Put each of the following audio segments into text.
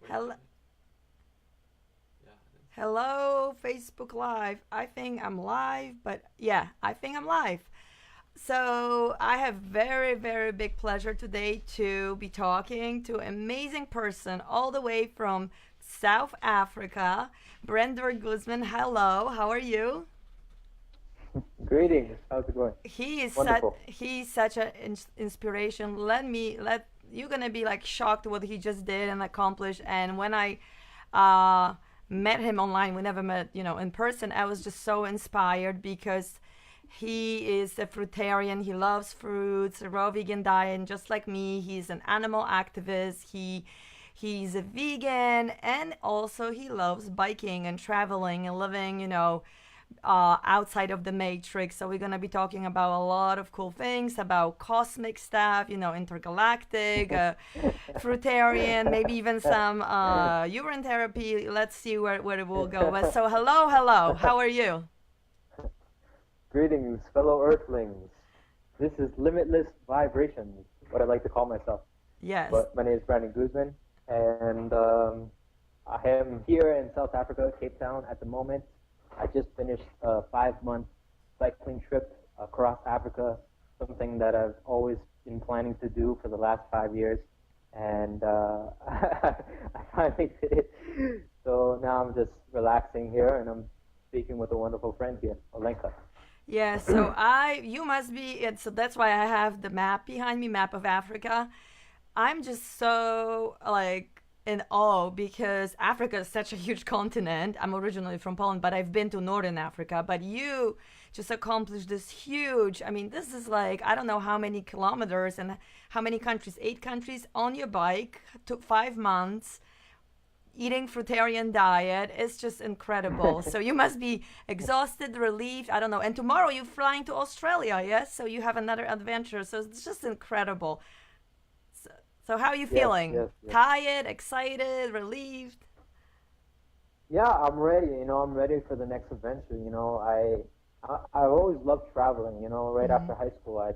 Hello, Yeah, I think so. hello, Facebook Live. I think I'm live, but yeah, I think I'm live. So I have very, very big pleasure today to be talking to an amazing person all the way from South Africa, Brandon Guzman. Hello, how are you? Greetings. How's it going? Wonderful. He's such an inspiration. Let you're gonna be like shocked what he just did and accomplished. And when I uh, met him online, we never met, in person. I was just so inspired because he is a fruitarian. He loves fruits, a raw vegan diet, and just like me, he's an animal activist. He's a vegan, and also he loves biking and traveling and living, outside of the matrix. So we're gonna be talking about a lot of cool things about cosmic stuff, intergalactic, fruitarian, maybe even some urine therapy. Let's see where it will go. But so hello, hello. How are you? Greetings, fellow Earthlings. This is Limitless Vibrations, what I like to call myself. Yes. But my name is Brandon Guzman, and I am here in South Africa, Cape Town, at the moment. I just finished a 5 month cycling trip across Africa, something that I've always been planning to do for the last 5 years, and I finally did it. So now I'm just relaxing here, and I'm speaking with a wonderful friend here, Olenka. Yeah, you must be, and so that's why I have the map behind me, map of Africa. I'm just so like in awe because Africa is such a huge continent. I'm originally from Poland, but I've been to Northern Africa. But you just accomplished this huge. I mean, this is like I don't know how many kilometers and how many countries. 8 countries on your bike. Took 5 months. Eating fruitarian diet is just incredible. So you must be exhausted, relieved. I don't know. And tomorrow you're flying to Australia, yes? So you have another adventure. So it's just incredible. So, so how are you Yes, feeling? yes, yes. Tired, excited, relieved? Yeah, I'm ready. I'm ready for the next adventure. I've always loved traveling. Right Mm-hmm. after high school, I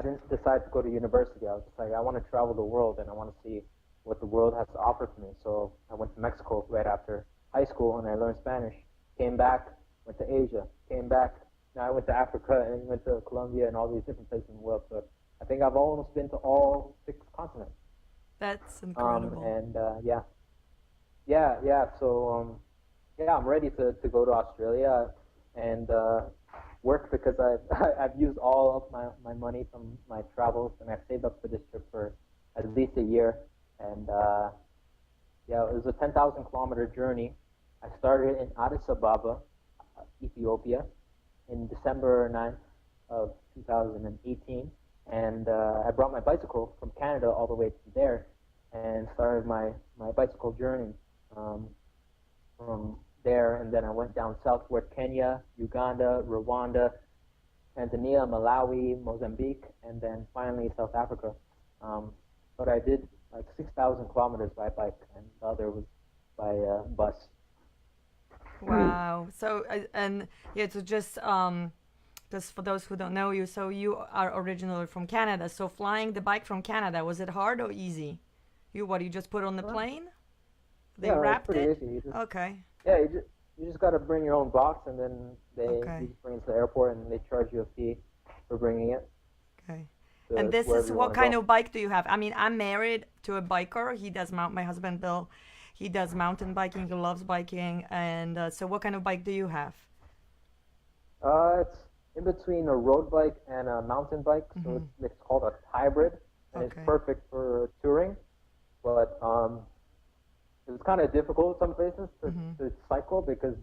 didn't decide to go to university. I was just like, I want to travel the world and I want to see what the world has to offer to me. So I went to Mexico right after high school and I learned Spanish. Came back, went to Asia, came back. Now I went to Africa and went to Colombia and all these different places in the world. So I think I've almost been to all 6 continents. That's Um, incredible. and uh, yeah, yeah. So yeah, I'm ready to go to Australia and work because I've used all of my money from my travels and I've saved up for this trip for at least a year. And yeah, it was a 10,000 kilometer journey. I started in Addis Ababa, Ethiopia, in December 9th of 2018. And I brought my bicycle from Canada all the way to there and started my bicycle journey. Um, from there, and then I went down south toward Kenya, Uganda, Rwanda, Tanzania, Malawi, Mozambique, and then finally South Africa. But I did like 6,000 kilometers by bike, and the other was by bus. Wow. So and yeah, so just for those who don't know you, so you are originally from Canada. So flying the bike from Canada, was it hard or easy? You just put on the Well, plane? They yeah, it's wrapped pretty it? easy. Okay. You just got to bring your own box, and then you Okay. just bring it to the airport, and they charge you a fee for bringing it Okay. And to this wherever is you what want to kind go. of bike do you have? I mean, I'm married to a biker. My husband Bill, he does mountain biking. He loves biking. And so, what kind of bike do you have? It's in between a road bike and a mountain bike, so Mm-hmm. it's called a hybrid, and it's Okay. perfect for touring. But it's kind of difficult some places Mm-hmm. to cycle because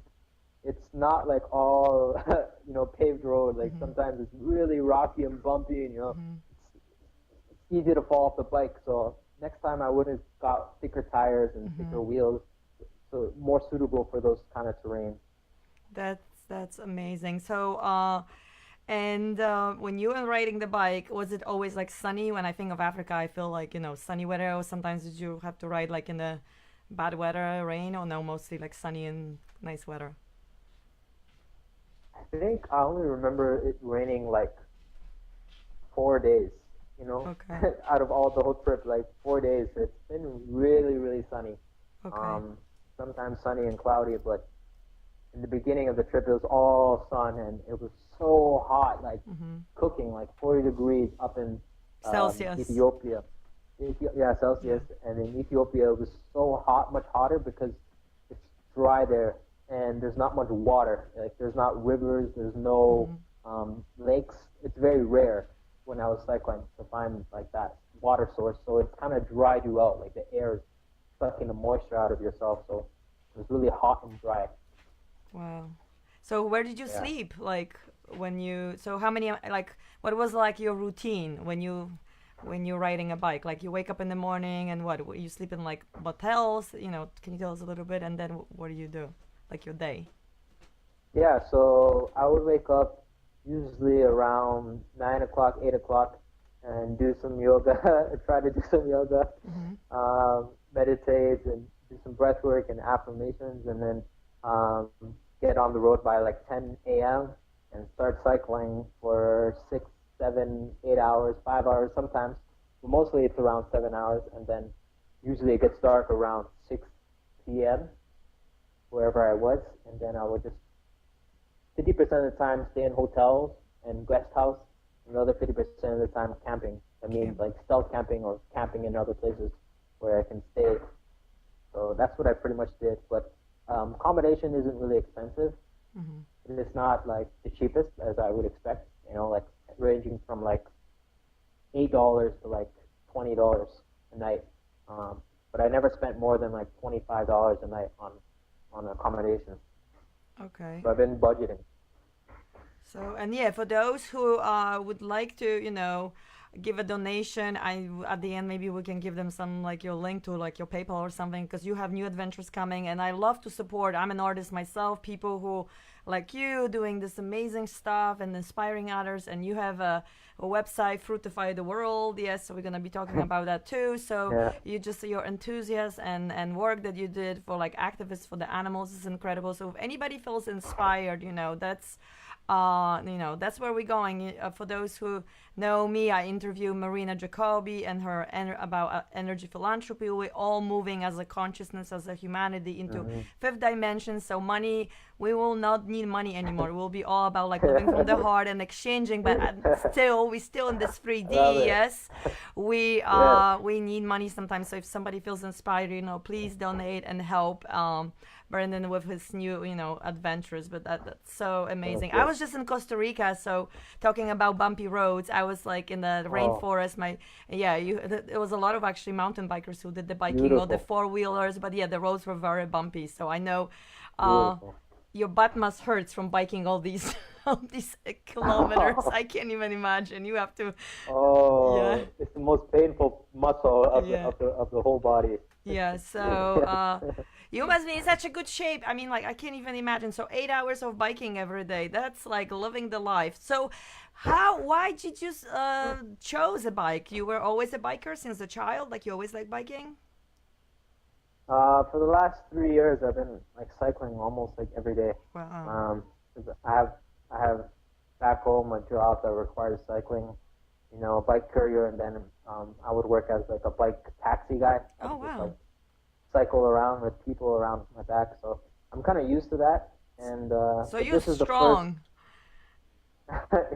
it's not like all paved road. Like Mm-hmm. sometimes it's really rocky and bumpy, and Mm-hmm. it's easy to fall off the bike. So next time I would have got thicker tires and Mm-hmm. thicker wheels, so more suitable for those kind of terrain. That's amazing. So, and when you were riding the bike, was it always like sunny? When I think of Africa, I feel like sunny weather. Or sometimes did you have to ride like in the bad weather, rain, or no, mostly like sunny and nice weather? I think I only remember it raining like 4 days you know, Okay. out of all the whole trip, like 4 days, it's been really, really sunny. Okay. Um, Sometimes sunny and cloudy, but in the beginning of the trip, it was all sun and it was so hot, like Mm-hmm. cooking, like 40 degrees up in Celsius. Ethiopia. Yeah, Yeah. Celsius. And in Ethiopia, it was so hot, much hotter because it's dry there and there's not much water. Like there's not rivers, there's no Mm-hmm. lakes. It's very rare when I was cycling to find like that water source. So it's kind of dried you out. Like the air is sucking the moisture out of yourself. So it was really hot and dry. Wow. So where did you Yeah. sleep? Like when you so how many like what was like your routine when you're riding a bike? Like you wake up in the morning and what? You sleep in like motels, can you tell us a little bit and then what do you do? Like your day. Yeah, so I would wake up usually around 9 o'clock, 8 o'clock, and do some yoga. Try to do some yoga, Mhm. meditate, and do some breath work and affirmations, and then um, get on the road by like 10 a.m. and start cycling for 6, 7, 8 hours, 5 hours sometimes. But mostly it's around 7 hours, and then usually it gets dark around 6 p.m. wherever I was, and then I would just 50% of the time stay in hotels and guest house, another 50% of the time camping. I mean, Camp. like stealth camping or camping in other places where I can stay. So that's what I pretty much did. But accommodation isn't really expensive. Mhm. It's not like the cheapest as I would expect. You know, like ranging from like $8 to like $20 a night. But I never spent more than like $25 a night on accommodation. Okay. So I've been budgeting. So, and yeah, for those who would like to, give a donation, at the end maybe we can give them some like your link to like your PayPal or something because you have new adventures coming, and I love to support. I'm an artist myself, people who like you doing this amazing stuff and inspiring others, and you have a website, Fruitify the World. Yes, so we're gonna be talking about that too. So Yeah. you just your enthusiasm and work that you did for like activists for the animals is incredible. So if anybody feels inspired, that's where we're going. For those who know me, I interview Marina Jacobi and her about energy philanthropy. We're all moving as a consciousness, as a humanity into Hmm. fifth dimension. So money, we will not need money anymore. We'll be all about like living from the heart and exchanging. But we still in this Love 3D. it. Yes, we Yes. we need money sometimes. So if somebody feels inspired, please donate and help. Brandon with his new, adventures. But that's so Thank amazing. I you. was just in Costa Rica, so talking about bumpy roads, I was like in the Oh, rainforest. It was a lot of actually mountain bikers who did the biking or the beautiful. four wheelers. But yeah, the roads were very bumpy. So I know, uh, Beautiful. your butt must hurts from biking all these all these kilometers. I can't even imagine. You have to, yeah, Oh, it's the most painful muscle of the yeah. of the of the whole body. Yeah, so Yeah. you must be in such a good shape. I mean, like I can't even imagine. So 8 hours of biking every day. That's like living the life. So why did you chose a bike? You were always a biker since a child? Like you always like biking? For the last 3 years, I've been like cycling almost like every day. Wow. 'Cause I have back home a job that requires cycling. You know, a bike courier, and then I would work as like a bike taxi guy. I Oh would just like wow. cycle around with people around my back. So I'm kind of used to that. And So but you're this is the first. strong.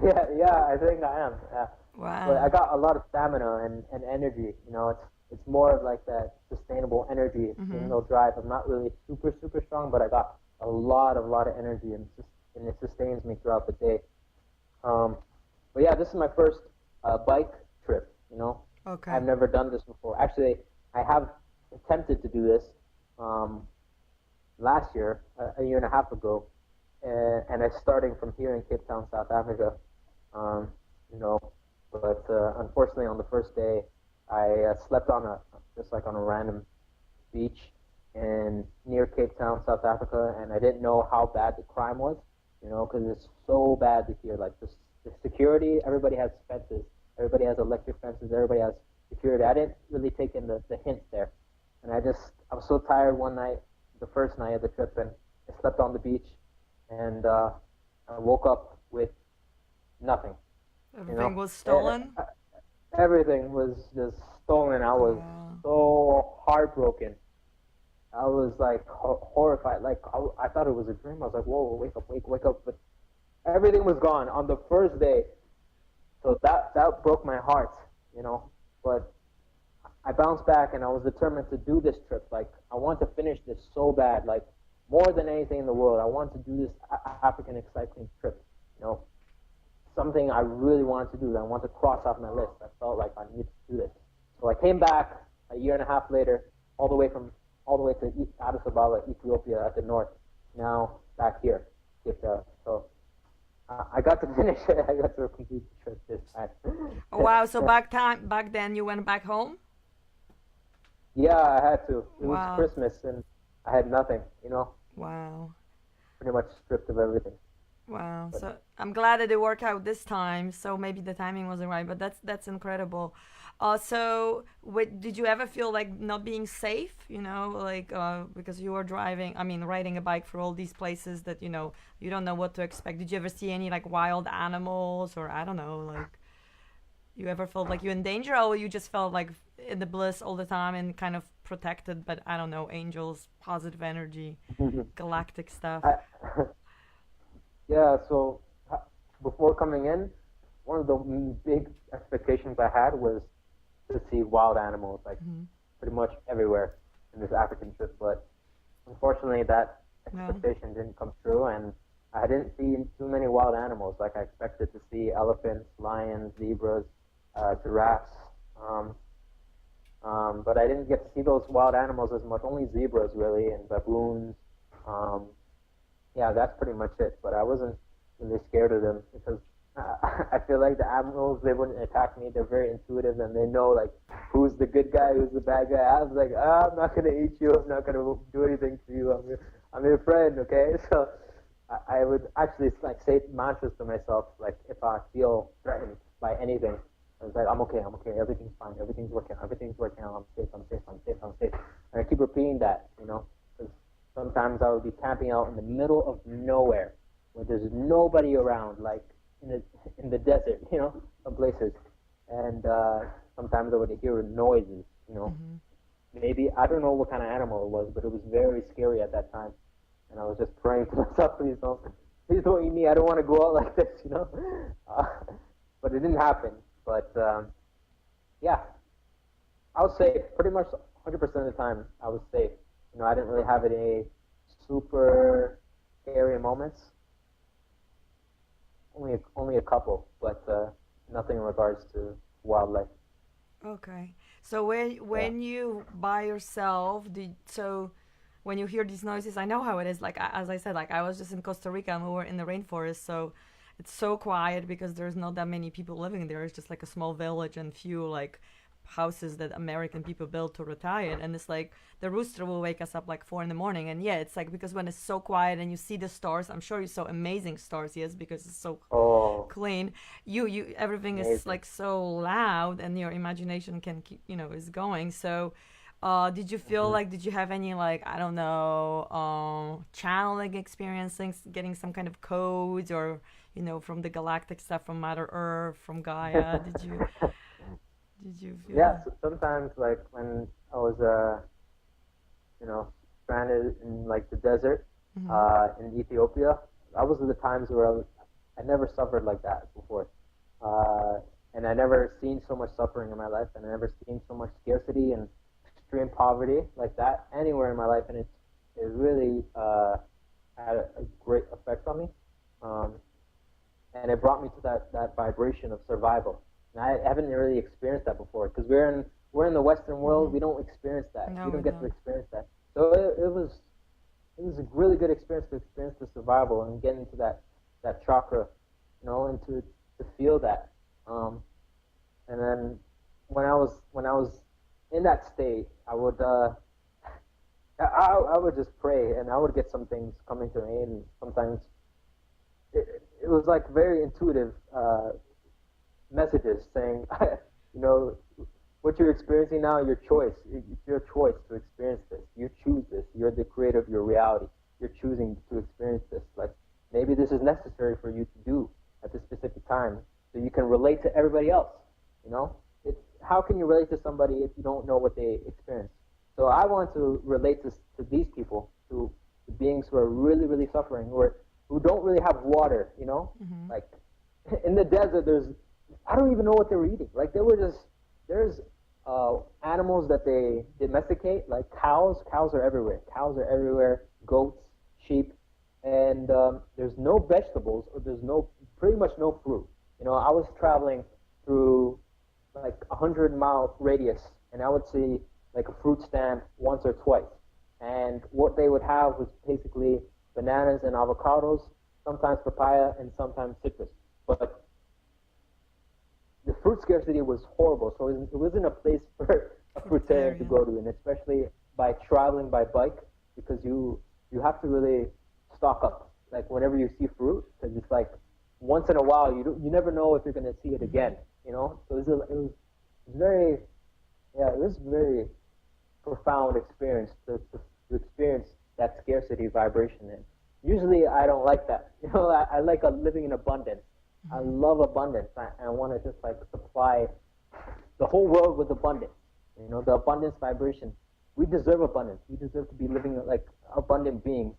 Yeah, yeah, I think I am. Yeah, but I Wow. got a lot of stamina and energy. You know, it's more of like that sustainable energy, Mhm. single drive. I'm not really super strong, but I got a lot of energy, and it sustains me throughout the day. Um, but yeah, this is my first bike trip. You know, I've Okay. never done this before. Actually, I have attempted to do this um, last year, a year and a half ago, and I starting from here in Cape Town, South Africa. Um, you know, but unfortunately, on the first day, I slept on a just like on a random beach in near Cape Town, South Africa, and I didn't know how bad the crime was. You know, because it's so bad to hear. Like the security, everybody has fences, everybody has electric fences, everybody has security. I didn't really take in the hints there, and I was so tired one night, the first night of the trip, and I slept on the beach, and I woke up with nothing. You Everything know, was Uh, stolen? everything was just stolen. I was Wow. so heartbroken. I was like horrified. Like I thought it was a dream. I was like, whoa, wake up, wake up. But everything was gone on the first day. So that broke my heart, you know. But I bounced back and I was determined to do this trip. Like I want to finish this so bad. Like more than anything in the world, I want to do this African cycling trip. You know, something I really wanted to do. That I want to cross off my list. I felt like I needed to do this. So I came back a year and a half later, all the way from all the way to Addis Ababa, Ethiopia at the north. Now back here, so I got to finish it. I got to complete the trip this time. Wow. So back then you went back home? Yeah, I had to. It was Wow. Christmas and I had nothing. You know, Wow. pretty much stripped of everything. Wow. But So I'm glad that it worked out this time. So maybe the timing wasn't right, but that's incredible. So did you ever feel like not being safe? You know, like because you were driving, I mean, riding a bike through all these places that you don't know what to expect. Did you ever see any like wild animals, or I don't know, like you ever felt like you in danger, or you just felt like in the bliss all the time and kind of protected, but I don't know, angels, positive energy, galactic stuff. I, yeah, so before coming in, one of the big expectations I had was to see wild animals, like Hmm. pretty much everywhere in this African trip. But unfortunately, that Yeah. expectation didn't come true, and I didn't see too many wild animals. Like I expected to see elephants, lions, zebras, giraffes, um, but I didn't get to see those wild animals as much. Only zebras, really, and baboons. Um, yeah, that's pretty much it. But I wasn't really scared of them because I feel like the animals, they wouldn't attack me. They're very intuitive and they know like who's the good guy, who's the bad guy. I was like, I'm not gonna eat you. I'm not gonna do anything to you. I'm your friend, okay? So I would actually like say mantras to myself, like if I feel threatened by anything. I was like, I'm okay, everything's fine, everything's working out, I'm safe, I'm safe, I'm safe, I'm safe. And I keep repeating that, you know, because sometimes I would be camping out in the middle of nowhere where there's nobody around, like in the desert, you know, some places. And sometimes I would hear noises, you know. Hmm. Maybe I don't know what kind of animal it was, but it was very scary at that time. And I was just praying to myself, please don't eat me. I don't want to go out like this, you know. Uh, but it didn't happen. But yeah, I was safe. Pretty much 100% of the time, I was safe. You know, I didn't really have any super scary moments. Only a couple, but nothing in regards to wildlife. Okay. So when Yeah. when you by yourself, when you hear these noises, I know how it is. Like as I said, like I was just in Costa Rica and we were in the rainforest, so it's so quiet because there's not that many people living there. It's just like a small village and few like houses that American people built to retire. And it's like the rooster will wake us up like 4 in the morning. And yeah, it's like because when it's so quiet and you see the stars, I'm sure you saw amazing stars, yes, because it's so Oh, clean. You everything is amazing. like so loud and your imagination can keep is going. So did you feel Hmm. like did you have any like I don't know channeling experiencing getting some kind of codes or from the galactic stuff from Mother Earth from Gaia? Did you Yeah. feel? So sometimes, like when I was, you know, stranded in like the desert, Hmm. in Ethiopia, that was the times where I never suffered like that before. Uh, and I never seen so much suffering in my life, and I never seen so much scarcity and extreme poverty like that anywhere in my life, and it really had a great effect on me, um, and it brought me to that vibration of survival. And I haven't really experienced that before because we're in the Western world. Hmm. We don't experience that. No, We we don't get to don't. experience that. So it was a really good experience to experience the survival and get into that chakra, and to feel that. Um, and then when I was in that state, I would just pray and I would get some things coming to me, and sometimes it was like very intuitive messages saying, you know, what you're experiencing now, your choice. It's your choice to experience this. You choose this. You're the creator of your reality. You're choosing to experience this. Like maybe this is necessary for you to do at this specific time, so you can relate to everybody else. You know, how can you relate to somebody if you don't know what they experience? So I want to relate to these people, to beings who are really, really suffering, who don't really have water, you know? Mm-hmm. Like in the desert, I don't even know what they were eating. Like there's animals that they domesticate, like cows. Cows are everywhere. Cows are everywhere. Goats, sheep, and there's no vegetables, or there's pretty much no fruit. You know, I was traveling through like 100-mile radius, and I would see like a fruit stand once or twice. And what they would have was basically bananas and avocados, sometimes papaya, and sometimes citrus. But the fruit scarcity was horrible, so it wasn't a place for a fruitarian to go to, and especially by traveling by bike, because you have to really stock up. Like whenever you see fruit, because it's like once in a while you never know if you're going to see it again. You know, so it was very, yeah, it was very profound experience to experience that scarcity vibration. And usually I don't like that. You know, I like living in abundance. I love abundance. I want to just like supply the whole world with abundance. You know, the abundance vibration. We deserve abundance. We deserve to be living like abundant beings.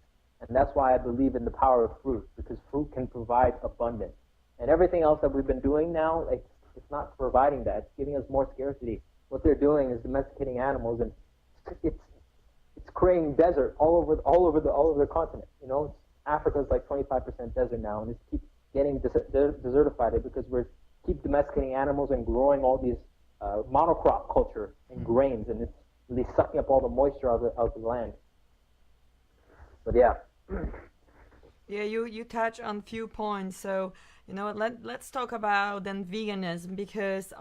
And that's why I believe in the power of fruit, because fruit can provide abundance. And everything else that we've been doing now, like, it's not providing that. It's giving us more scarcity. What they're doing is domesticating animals, and it's creating desert all over the continent. You know, Africa's like 25% desert now, and it's keep getting desertified because we're keep domesticating animals and growing all these monocrop culture and grains, and it's really sucking up all the moisture out of the land. But yeah. Yeah, you touch on few points. So, you know, let's talk about then veganism, because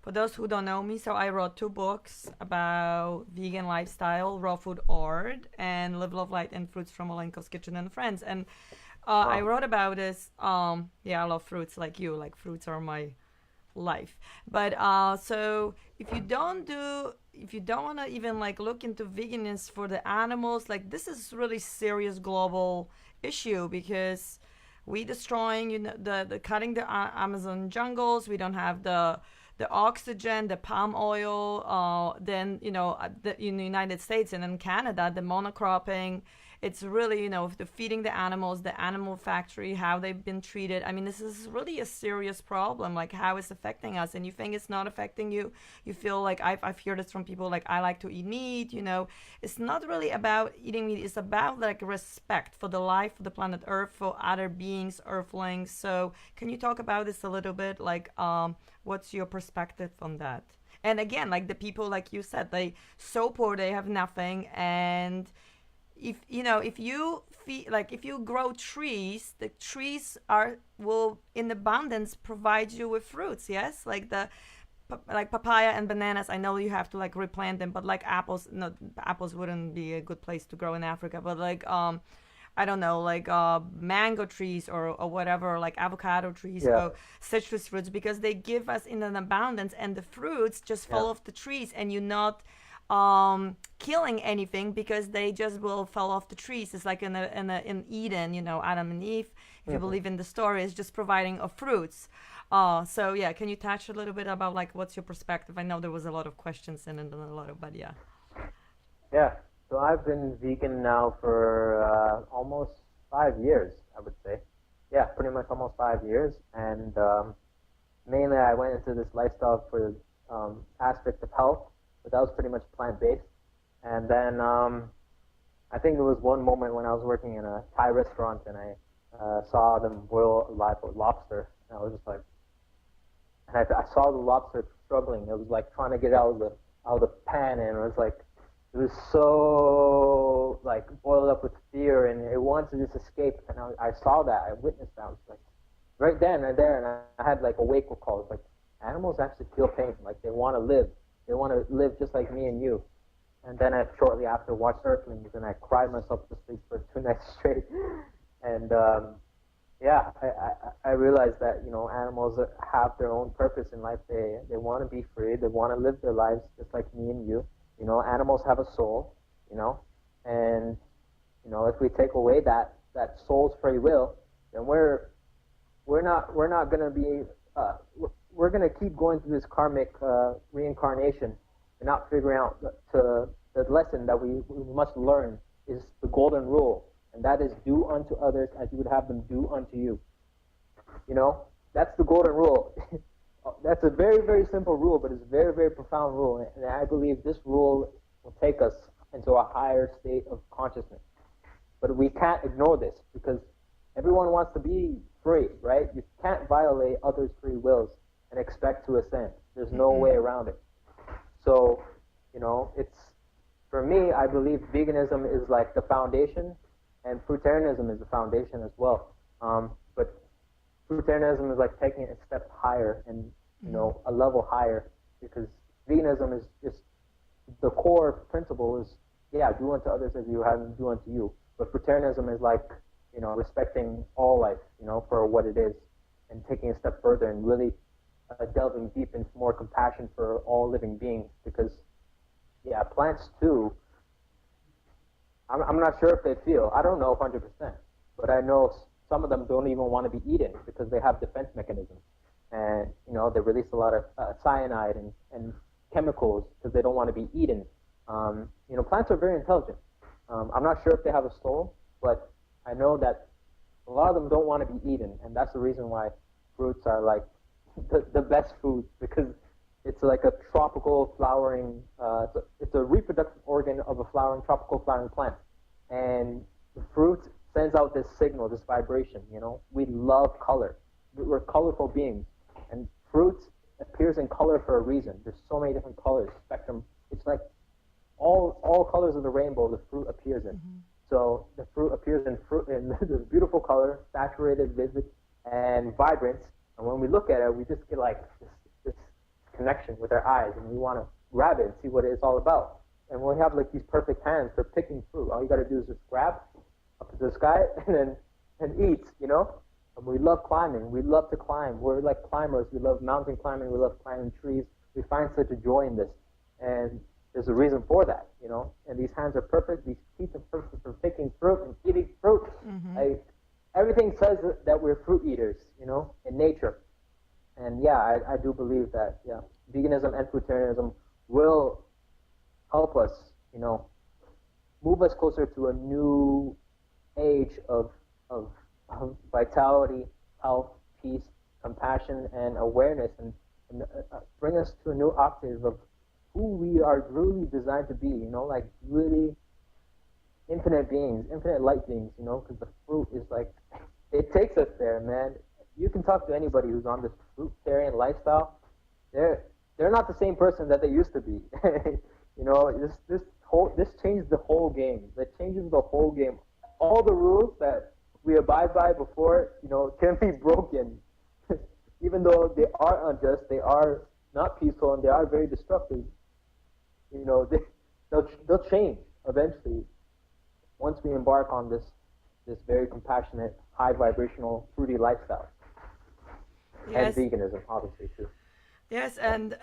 for those who don't know me, so I wrote 2 books about vegan lifestyle, Raw Food Art, and Live, Love, Light, and Fruits from Olenko's Kitchen and Friends. And I wrote about this. Yeah, I love fruits like you. Like fruits are my life. But so if you don't want to even like look into veganism for the animals, like this is really serious global issue, because we destroying, you know, the cutting the Amazon jungles. We don't have the oxygen, the palm oil. Then, you know, in the United States and in Canada, the monocropping. It's really, you know, the feeding the animals, the animal factory, how they've been treated. I mean, this is really a serious problem, like how it's affecting us. And you think it's not affecting you. You feel like I've heard this from people, like, I like to eat meat, you know. It's not really about eating meat. It's about like respect for the life of the planet Earth, for other beings, earthlings. So can you talk about this a little bit? Like, what's your perspective on that? And again, like the people, like you said, they so poor, they have nothing. And if you know, if you feed, like if you grow trees, the trees will in abundance provide you with fruits. Yes, like like papaya and bananas. I know you have to like replant them, but like apples, no, apples wouldn't be a good place to grow in Africa. But like I don't know, like mango trees or whatever, like avocado trees, Yeah. or citrus fruits, because they give us in an abundance, and the fruits just fall off the trees, and you're not killing anything, because they just will fall off the trees. It's like in Eden, you know, Adam and Eve, if you believe in the story, is just providing of fruits. So yeah, can you touch a little bit about like what's your perspective? I know there was a lot of questions in and a lot of, but yeah. Yeah. So I've been vegan now for almost 5 years, I would say. Yeah, pretty much almost 5 years. And mainly I went into this lifestyle for aspect of health, but that was pretty much plant-based. And then I think there was one moment when I was working in a Thai restaurant, and I saw them boil a live lobster, and I was just like, and I saw the lobster struggling. It was like trying to get out of the pan, and it was like, it was so like boiled up with fear, and it wanted to just escape. And I saw that, I witnessed that. I was like, right then and there, and I had like a wake-up call. It's like, animals actually feel pain, like they want to live. They want to live just like me and you. And then I shortly after watched Earthlings, and I cried myself to sleep for 2 nights straight. And yeah, I realized that, you know, animals have their own purpose in life. They want to be free. They want to live their lives just like me and you. You know, animals have a soul. You know, and you know, if we take away that soul's free will, then we're not gonna be we're gonna keep going through this karmic reincarnation and not figuring out the lesson that we must learn is the golden rule, and that is do unto others as you would have them do unto you. You know, that's the golden rule. That's a very, very simple rule, but it's a very, very profound rule. And I believe this rule will take us into a higher state of consciousness. But we can't ignore this because everyone wants to be free, right? You can't violate others' free wills and expect to ascend. There's no way around it. So, it's, for me, I believe veganism is like the foundation, and fruitarianism is the foundation as well. But fruitarianism is like taking it a step higher and, a level higher, because veganism is just, the core principle is, do unto others as you have them do unto you. But fruitarianism is like, respecting all life, for what it is, and taking a step further and really delving deep into more compassion for all living beings. Because, plants too, I'm not sure if they feel. I don't know 100%, but I know some of them don't even want to be eaten because they have defense mechanisms. And, they release a lot of cyanide and chemicals because they don't want to be eaten. Plants are very intelligent. I'm not sure if they have a soul, but I know that a lot of them don't want to be eaten, and that's the reason why fruits are like the best food, because it's like a tropical flowering, it's a reproductive organ of a tropical flowering plant. And the fruit sends out this signal, this vibration, We love color. We're colorful beings. And fruit appears in color for a reason. There's so many different colors, spectrum. It's like all colors of the rainbow the fruit appears in. So the fruit appears in this beautiful color, saturated, vivid, and vibrant. And when we look at it, we just get like this connection with our eyes, and we want to grab it and see what it's all about. And when we have like these perfect hands for picking fruit, all you got to do is just grab up to the sky and eat, And we love climbing. We love to climb. We're like climbers. We love mountain climbing. We love climbing trees. We find such a joy in this. And there's a reason for that, And these hands are perfect. These teeth are perfect for picking fruit and eating fruit. Everything says that we're fruit eaters, in nature. And I do believe that, veganism and fruitarianism will help us, move us closer to a new age of vitality, health, peace, compassion, and awareness, and bring us to a new octave of who we are really designed to be, like really infinite beings, infinite light beings, because the fruit is like, it takes us there, man. You can talk to anybody who's on this fruitarian lifestyle. They're not the same person that they used to be. This changed the whole game. That changes the whole game. All the rules that we abide by before, can be broken. Even though they are unjust, they are not peaceful, and they are very destructive. They'll change eventually once we embark on this very compassionate, high vibrational, fruity lifestyle. Yes. And veganism, obviously, too. Yes, and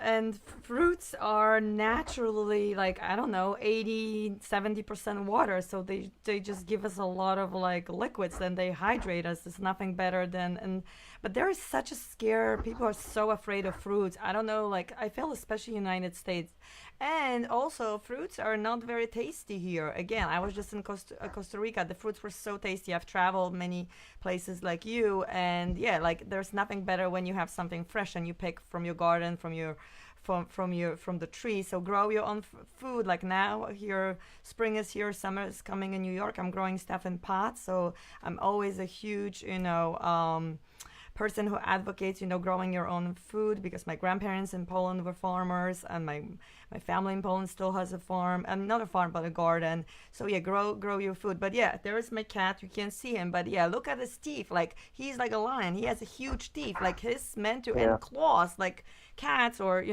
fruits are naturally, like, I don't know, 80-70% water, so they just give us a lot of like liquids, and they hydrate us. There's nothing better than, but there is such a scare. People are so afraid of fruits. I don't know, like, I feel especially United States. And also, fruits are not very tasty here. Again, I was just in Costa Rica. The fruits were so tasty. I've traveled many places like you, and like, there's nothing better when you have something fresh and you pick from your garden, from the tree. So grow your own food. Like now, here, spring is here, summer is coming in New York. I'm growing stuff in pots, so I'm always a huge, person who advocates, growing your own food, because my grandparents in Poland were farmers, and my family in Poland still has a farm, and not a farm but a garden. So grow your food. But there is my cat. You can't see him, but look at his teeth. Like, he's like a lion. He has a huge teeth, like his meant to, and claws like cats, or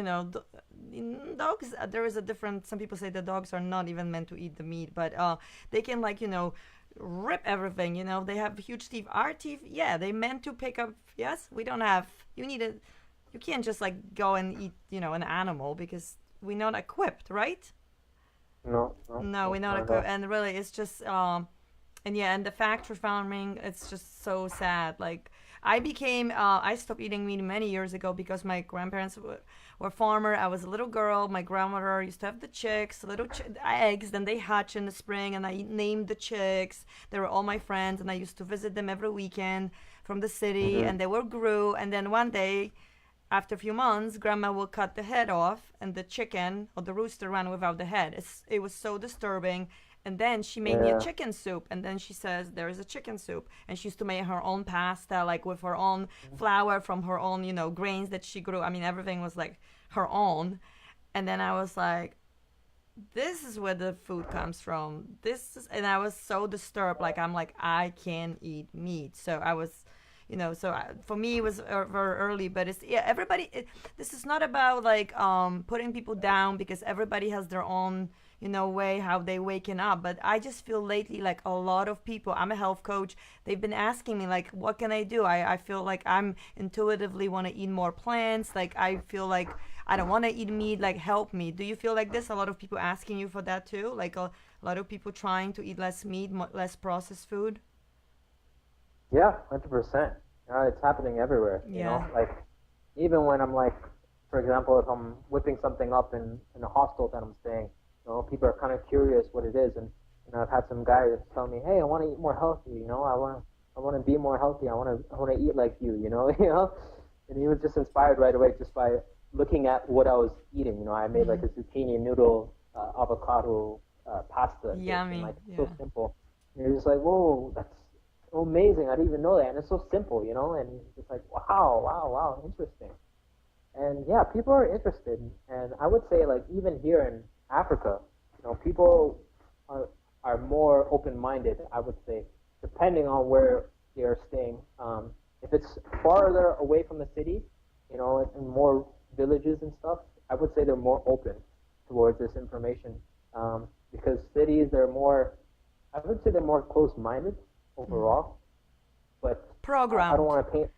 dogs. There is a different. Some people say the dogs are not even meant to eat the meat, but they can, like, rip everything. They have huge teeth. Our teeth, they meant to pick up. Yes, we don't have. You can't just like go and eat an animal, because we're not equipped, right? No, we're not equipped. And really, it's just and the factory farming, it's just so sad. Like, I stopped eating meat many years ago because my grandparents were farmer. I was a little girl. My grandmother used to have the chicks, eggs. Then they hatch in the spring, and I named the chicks. They were all my friends, and I used to visit them every weekend from the city, Mm-hmm. and they were grew. And then one day, after a few months, grandma will cut the head off, and the chicken or the rooster ran without the head. It was so disturbing. And then she made me a Yeah. chicken soup. And then she says, there is a chicken soup. And she used to make her own pasta, like with her own flour from her own, grains that she grew. I mean, everything was like her own. And then I was like, this is where the food comes from. And I was so disturbed. Like, I'm like, I can't eat meat. So I was, for me, it was very early, but yeah, this is not about like, putting people down because everybody has their own, way how they waking up. But I just feel lately like a lot of people, I'm a health coach. They've been asking me like, what can I do? I feel like I'm intuitively want to eat more plants. Like, I feel like I don't want to eat meat, like help me. Do you feel like this? A lot of people asking you for that too? Like a lot of people trying to eat less meat, less processed food? Yeah, 100%. It's happening everywhere, Yeah. Like, even when I'm like, for example, if I'm whipping something up in a hostel that I'm staying, people are kind of curious what it is, and I've had some guy tell me, hey, I want to eat more healthy, I want to be more healthy, I want to eat like you, and he was just inspired right away just by looking at what I was eating. I made like Hmm. a zucchini noodle avocado pasta dish, and Yummy. like it's so Yeah. simple. And you're just like, whoa, that's amazing. I didn't even know that, and it's so simple, and it's just like, wow, wow, wow, interesting. And yeah, people are interested, and I would say like even here in Africa, people are are more open-minded. I would say, depending on where they are staying. If it's farther away from the city, in more villages and stuff, I would say they're more open towards this information. Because cities, they're more, I would say they're more close-minded Hmm. overall. But I don't Programmed. want to paint.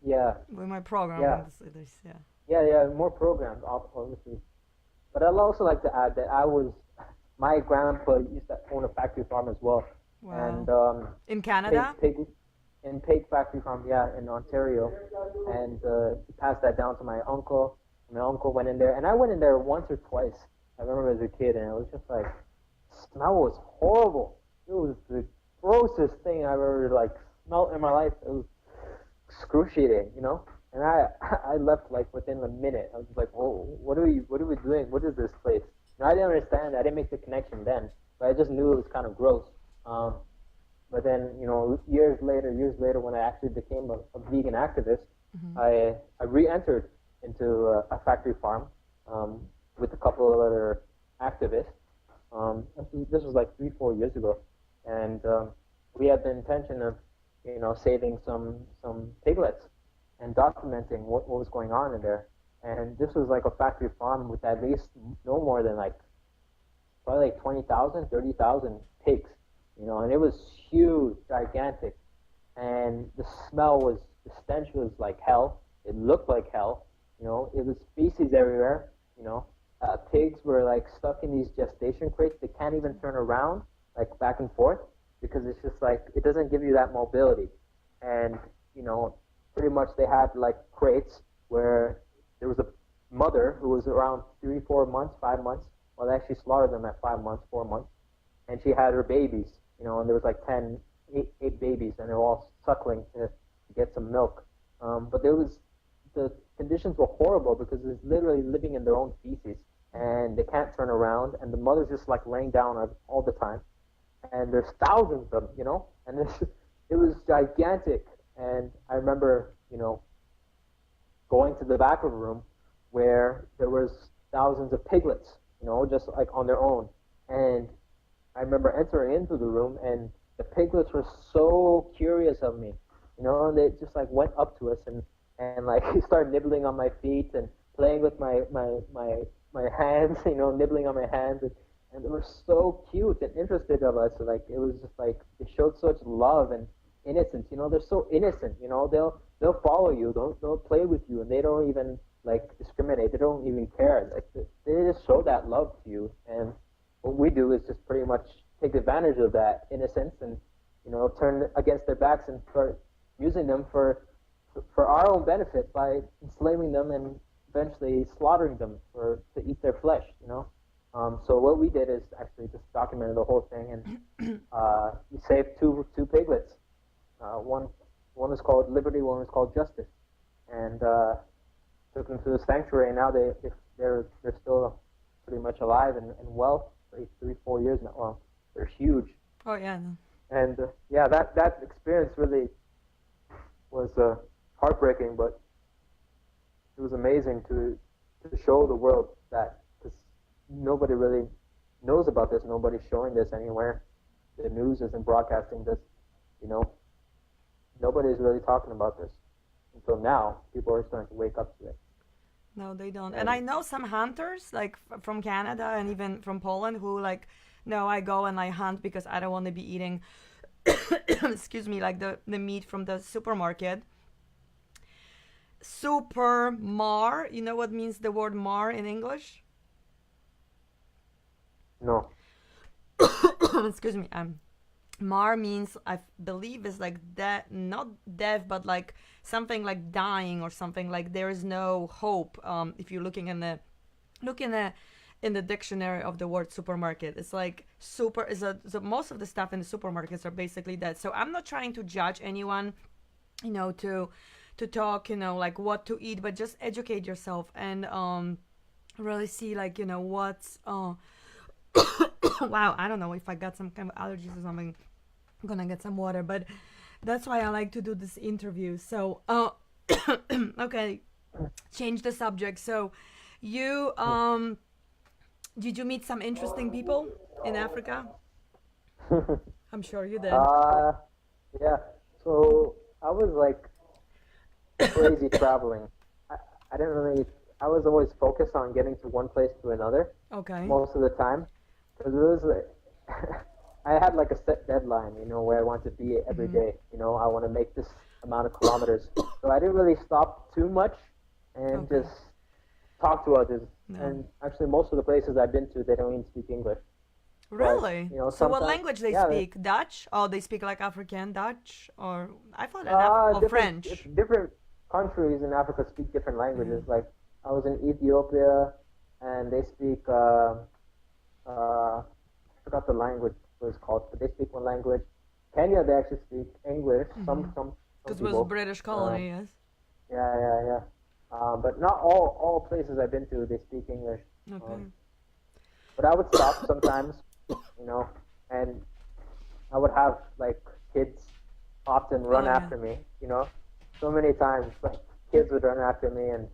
Yeah, With my program yeah, on this, yeah. yeah, more programs, obviously. But I'd also like to add that my grandpa used to own a factory farm as well, and Wow. In pig, Canada? pig, pig factory farm, yeah, in Ontario, and he passed that down to my uncle. My uncle went in there, and I went in there once or twice. I remember as a kid, and it was just like, smell was horrible. It was the grossest thing I've ever like smelled in my life. It was excruciating. And I left like within a minute. I was like, "Oh, what are we doing? What is this place?" I didn't understand. I didn't make the connection then, but I just knew it was kind of gross. Um, but then, years later, when I actually became a vegan activist, Hmm. I re-entered into a factory farm with a couple of other activists. This was like 3 4 years ago, and we had the intention of saving some piglets and documenting what was going on in there. And this was like a factory farm with at least no more than like probably like 20,000, 30,000 pigs, and it was huge, gigantic, and the stench was like hell. It looked like hell. It was feces everywhere. Pigs were like stuck in these gestation crates. They can't even turn around like back and forth because it's just like it doesn't give you that mobility. And you know, pretty much they had like crates where there was a mother who was around 3 4 months, 5 months. Well, they actually slaughtered them at 5 months, 4 months, and she had her babies. And there was like 10, eight babies, and they were all suckling to get some milk. But the conditions were horrible because it's literally living in their own feces, and they can't turn around, and the mother's just like laying down all the time, and there's thousands of them, and it was gigantic. And I remember, going to the back of a room where there was thousands of piglets, just like on their own. And I remember entering into the room, and the piglets were so curious of me, and they just like went up to us and like started nibbling on my feet and playing with my hands, nibbling on my hands, and they were so cute and interested of us. So, like it was just like they showed such love and innocence. They're so innocent. They'll follow you, they'll play with you, and they don't even like discriminate. They don't even care. Like they just show that love to you, and what we do is just pretty much take advantage of that innocence and turn against their backs and start using them for our own benefit by enslaving them and eventually slaughtering them for to eat their flesh. So what we did is actually just documented the whole thing, and we saved two piglets. One was called Liberty, one was called Justice, and took them to the sanctuary. And now they're still pretty much alive and well for 3-4 years now. Well, they're huge. Oh yeah. No. And yeah, that experience really was heartbreaking, but it was amazing to show the world that, because nobody really knows about this. Nobody's showing this anywhere. The news isn't broadcasting this. Nobody's really talking about this until now. People are starting to wake up to it. No, they don't. And I know some hunters, like from Canada and even from Poland, who like, no, I go and I hunt because I don't want to be eating, excuse me, like the meat from the supermarket. Super mar, you know what means the word mar in English? No. Excuse me. Mar means, I believe, is like that, not death, but like something like dying or something, like there is no hope. If you're looking in the dictionary of the word supermarket, it's like super is so most of the stuff in the supermarkets are basically that. So I'm not trying to judge anyone, to talk, like what to eat, but just educate yourself and really see like what's wow, I don't know if I got some kind of allergies or something. I'm gonna get some water, but that's why I like to do this interview. So, okay, change the subject. So, you did you meet some interesting people in Africa? I'm sure you did. Yeah. So I was like crazy traveling. I didn't really. I was always focused on getting to one place to another. Okay. Most of the time, because it was like I had like a set deadline, where I want to be every day. I want to make this amount of kilometers. So I didn't really stop too much and just talk to others. No. And actually, most of the places I've been to, they don't even speak English. Really? But, So what language they speak? Dutch? Oh, they speak like African Dutch, or I thought or French. Different countries in Africa speak different languages. Like I was in Ethiopia, and they speak. I forgot the language what it's called, but they speak one language. Kenya, they actually speak English. Some because it was a British colony, yes. Yeah. But not all places I've been to, they speak English. Okay. But I would stop sometimes, and I would have like kids often run after me, so many times like kids would run after me, and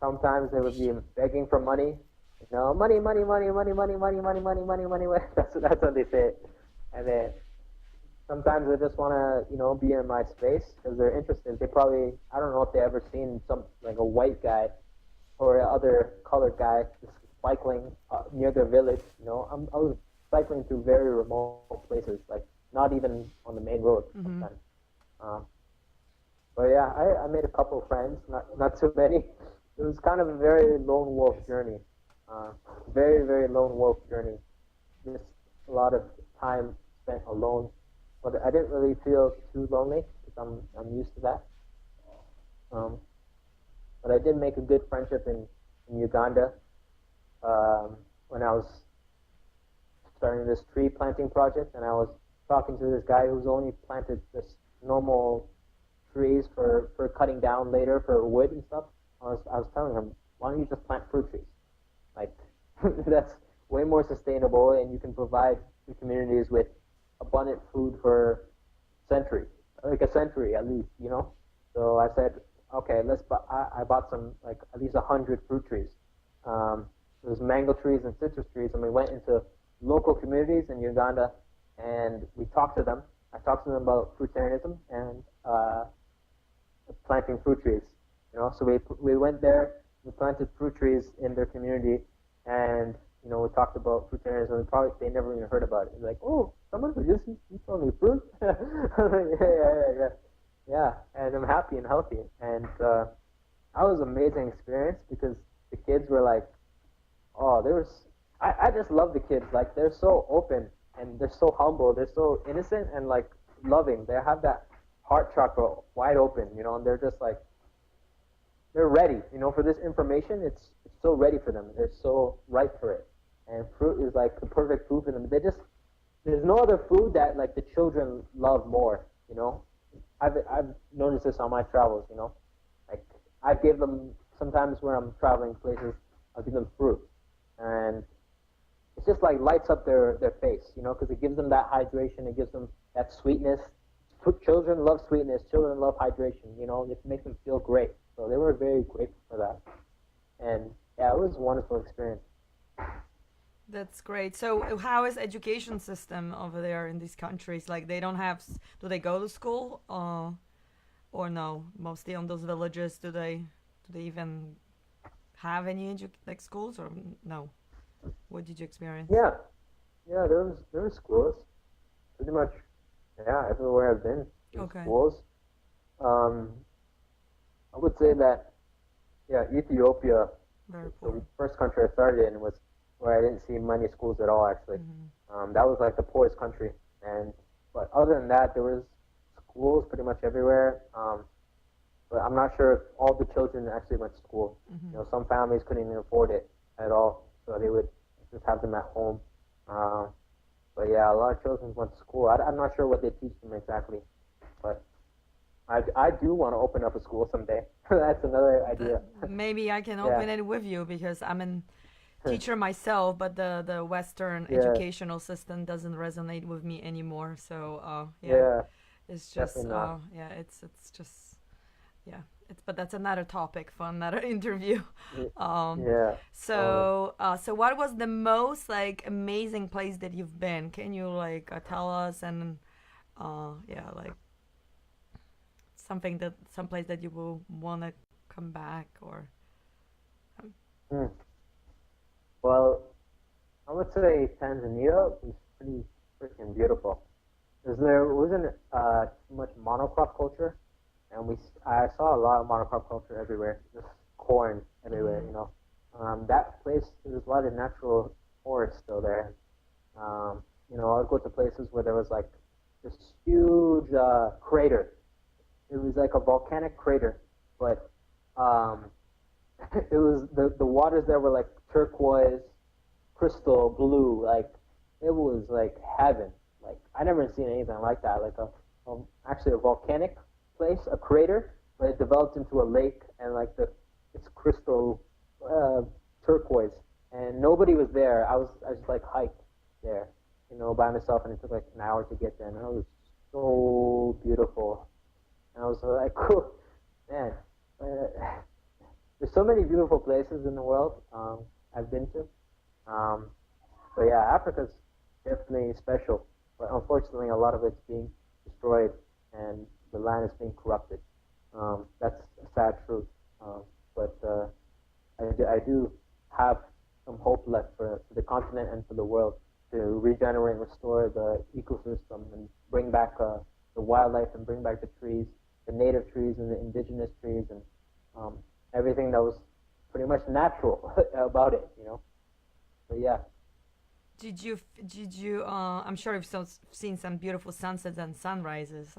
sometimes they would be begging for money, money. That's how they say it. And then sometimes they just want to, be in my space because they're interested. They probably, I don't know if they ever seen like a white guy or other colored guy just cycling near their village. I was cycling through very remote places, like not even on the main road sometimes. But yeah, I made a couple of friends, not too many. It was kind of a very lone wolf journey, very, very lone wolf journey. Just a lot of time spent alone, but I didn't really feel too lonely because I'm used to that. But I did make a good friendship in Uganda when I was starting this tree planting project, and I was talking to this guy who's only planted just normal trees for cutting down later for wood and stuff. I was telling him, why don't you just plant fruit trees? Like that's way more sustainable, and you can provide the communities with abundant food for a century at least, So I said, okay, I bought some, like at least 100 fruit trees. There's mango trees and citrus trees, and we went into local communities in Uganda, and we talked to them. I talked to them about fruitarianism and planting fruit trees. So we went there, we planted fruit trees in their community, and we talked about fruitarianism. They never even heard about it. Like, oh, someone who just eats only fruit? Yeah. And I'm happy and healthy, and that was an amazing experience because the kids were like, oh, I just love the kids. Like, they're so open and they're so humble. They're so innocent and like loving. They have that heart chakra wide open, you know, and they're just like they're ready, you know, for this information. It's so ready for them. They're so ripe for it, and fruit is like the perfect food for them. They just there's no other food that like the children love more, you know. I've noticed this on my travels, you know. Like I give them sometimes when I'm traveling places, I'll give them fruit, and it's just like lights up their face, you know, because it gives them that hydration, it gives them that sweetness. Children love sweetness, children love hydration, you know, it makes them feel great. So they were very grateful for that, and yeah, it was a wonderful experience. That's great. So, how is education system over there in these countries? Like, they don't have. Do they go to school, or no? Mostly on those villages. Do they even have any like schools, or no? What did you experience? Yeah, yeah, there was schools, pretty much, yeah, everywhere I've been, there's Okay. schools. Um, I would say that yeah, Ethiopia, Very the poor. first country I started in was where I didn't see many schools at all actually. Hmm. That was like the poorest country, and but other than that, there was schools pretty much everywhere. But I'm not sure if all the children actually went to school. You Hmm. know, some families couldn't even afford it at all, so they would just have them at home. Um, but yeah, a lot of children went to school. I'm not sure what they teach them exactly, but I do want to open up a school someday. That's another idea. Maybe I can Yeah, open it with you because I'm a teacher myself, but the Western yeah, educational system doesn't resonate with me anymore. So, yeah, yeah, it's just, definitely not. yeah, it's just, yeah, it's, but that's another topic for another interview. Y- Um, Yeah, totally. so what was the most like amazing place that you've been? Can you like tell us and, yeah, like something that some place that you will want to come back or, um, Hmm. Well, I would say Tanzania was pretty freaking beautiful. Because there wasn't too much monocrop culture, and I saw a lot of monocrop culture everywhere, just corn everywhere, mhm, you know. That place, there's a lot of natural forest still there. You know, I would go to places where there was like this huge crater. It was like a volcanic crater, but um, it was the waters there were like turquoise, crystal blue, like it was like heaven. Like I never seen anything like that. Like actually a volcanic place, a crater, but it developed into a lake, and like the it's crystal uh, turquoise, and nobody was there. I just like hiked there, you know, by myself, and it took like an hour to get there, and it was so beautiful. And I was like, cool, man. Uh, there's so many beautiful places in the world I've been to. Um, so yeah, Africa's definitely special, but unfortunately, a lot of it's being destroyed and the land is being corrupted. That's a sad truth. But I do have some hope left for the continent and for the world to regenerate, restore the ecosystem, and bring back the wildlife and bring back the trees, the native trees and the indigenous trees, and um, everything that was pretty much natural about it. You know. But yeah, I'm sure you've seen some beautiful sunsets and sunrises.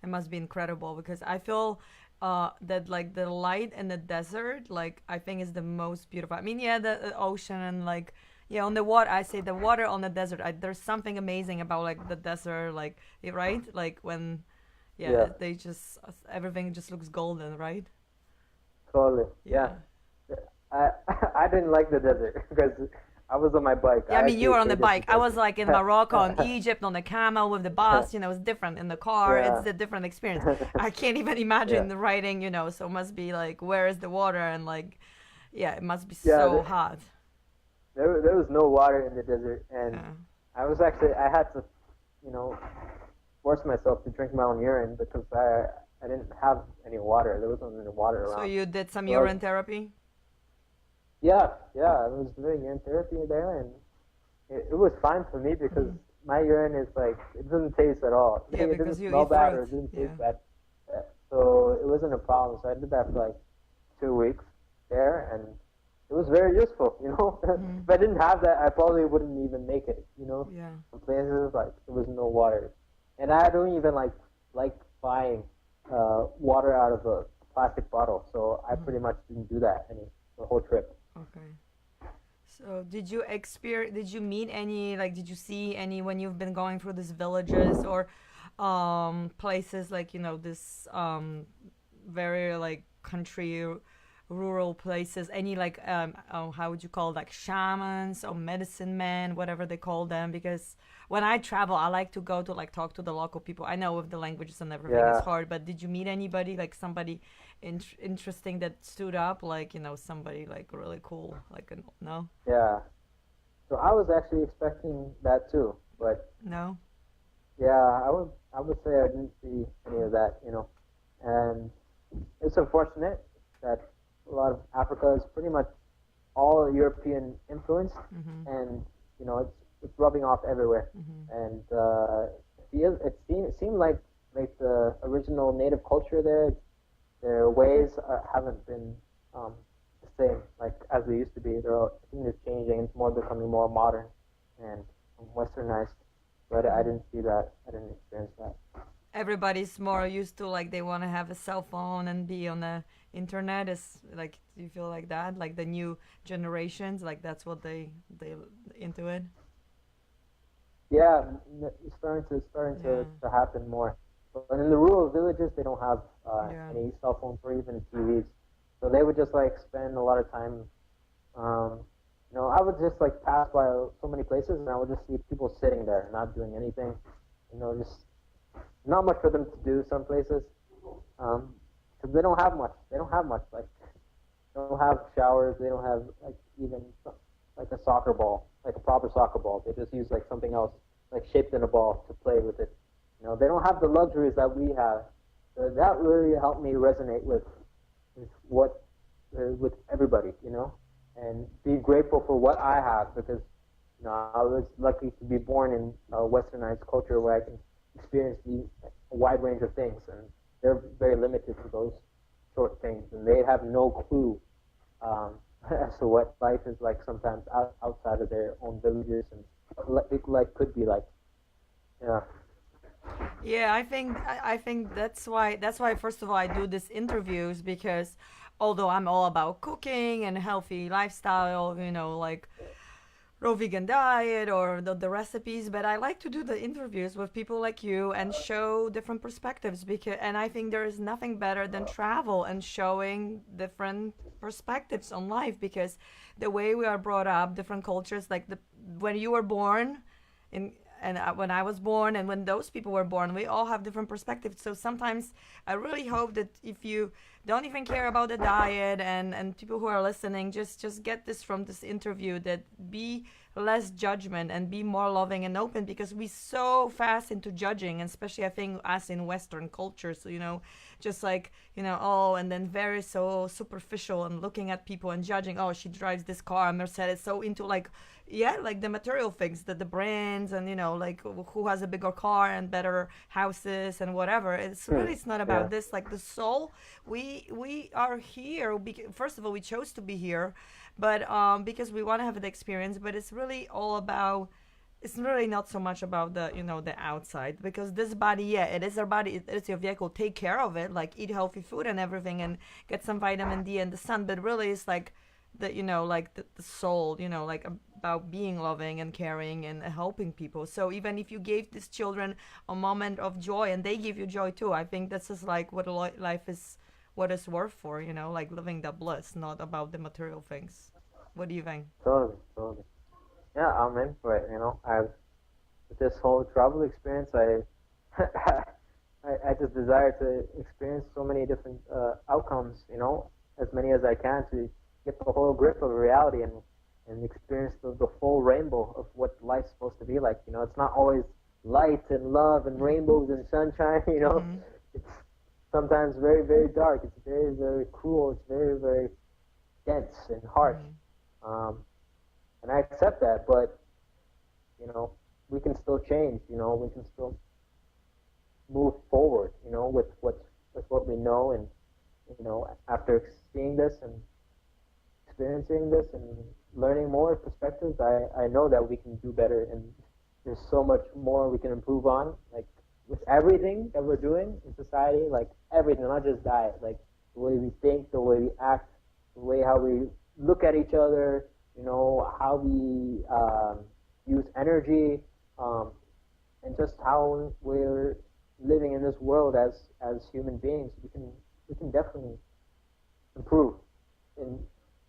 It must be incredible because I feel that like the light in the desert, like I think is the most beautiful. I mean, yeah, the ocean and like yeah, on the water. I say the water on the desert. There's something amazing about like the desert, like right, like when yeah, yeah, they just everything just looks golden, right? totally. Yeah, Yeah. I I didn't like the desert because I was on my bike. Yeah, I I mean, you actually were on the hated the bike. I was desert. like in Morocco, in Egypt, on the camel with the bus. You know, it's different in the car. Yeah, It's a different experience. I can't even imagine yeah, the riding. You know, so it must be like, where is the water? And like, yeah, it must be yeah. so hot. There was no water in the desert, and Yeah. I had to, you know, force myself to drink my own urine because I didn't have any water. There wasn't any water So around. you did some So I was, urine therapy? yeah, yeah, I was doing urine therapy there, and it was fine for me because Hmm. my urine is like it doesn't taste at all. Yeah, It because doesn't you smell eat bad or fruit. it doesn't Yeah. taste bad. So it wasn't a problem. So I did that for like 2 weeks there, and it was very useful. You know, Hmm. if I didn't have that, I probably wouldn't even make it. You know, Yeah. some places like there was no water, and I don't even like like buying water out of a plastic bottle, so I pretty much didn't do that any the whole trip. Okay. So did you meet any, like, did you see any when you've been going through these villages or places like, this very like country rural places, any like oh, how would you call it, like shamans or medicine men, whatever they call them? Because when I travel, I like to go to like talk to the local people. I know with the languages and everything it's Yeah, hard, but did you meet anybody, like somebody interesting that stood up, like, somebody like really cool, like, no? yeah. So I was actually expecting that too, but No. yeah, I would say I didn't see any of that, and it's unfortunate that a lot of Africa is pretty much all European influenced, Mhm. and it's rubbing off everywhere. Mhm. And it seemed like the original native culture there, their ways haven't been um, the same like as they used to be. Everything is changing. It's more becoming more modern and westernized. But I Mhm. didn't see that. I didn't experience that. Everybody's more used to, like, they want to have a cell phone and be on the internet. Is like, do you feel like that, like the new generations, like that's what they into it? Yeah, it's starting Yeah. to happen more. But in the rural villages, they don't have Yeah. any cell phones or even TVs, so they would just like spend a lot of time. Um, I would just like pass by so many places, and I would just see people sitting there, not doing anything. Just not much for them to do. Some places, because they don't have much. They don't have much. Like they don't have showers. They don't have like even like a soccer ball, like a proper soccer ball. They just use like something else, like shaped in a ball, to play with it. They don't have the luxuries that we have. So that really helped me resonate with what with everybody, and be grateful for what I have because I was lucky to be born in a westernized culture where I can experience a wide range of things, and they're very limited to those short things, and they have no clue um, as to what life is like sometimes outside of their own villages and what life could be like. Yeah, Yeah, I think that's why first of all I do these interviews, because although I'm all about cooking and healthy lifestyle, like raw vegan diet or the recipes, but I like to do the interviews with people like you and show different perspectives, because and I think there is nothing better than travel and showing different perspectives on life, because the way we are brought up, different cultures, like the when you were born in and when I was born and when those people were born, we all have different perspectives. So sometimes I really hope that if you don't even care about the diet, and people who are listening, just get this from this interview, that be less judgment and be more loving and open, because we so fast into judging, and especially I think us in Western culture. So just like, oh, and then very so superficial and looking at people and judging, oh, she drives this car, a Mercedes, so into like, yeah, like the material things, the brands, and like who has a bigger car and better houses and whatever. It's not yeah, about this, like the soul. We are here first of all, we chose to be here, but because we want to have the experience, but it's really not so much about the outside, because this body, yeah, it is our body, it is your vehicle. Take care of it, like eat healthy food and everything, and get some vitamin D and the sun, but really it's like like the soul, like about being loving and caring and helping people. So even if you gave these children a moment of joy and they give you joy too, I think this is like what life is, what it's worth for, like living the bliss, not about the material things. What do you think? totally, totally. Yeah, I'm in for it. I've with this whole travel experience, I just desire to experience so many different outcomes. As many as I can to get the whole grip of reality and experience the full rainbow of what life's supposed to be like. It's not always light and love and rainbows and sunshine. Mm-hmm. It's sometimes very very dark. It's very very cruel. It's very very dense and harsh. Mm-hmm. Um, and I accept that, but you know, we can still change. We can still move forward. With what we know, and after seeing this and experiencing this and learning more perspectives, I know that we can do better, and there's so much more we can improve on. Like with everything that we're doing in society, like everything, not just diet, like the way we think, the way we act, the way how we look at each other, how we use energy, um, and just how we're living in this world as human beings. We can definitely improve in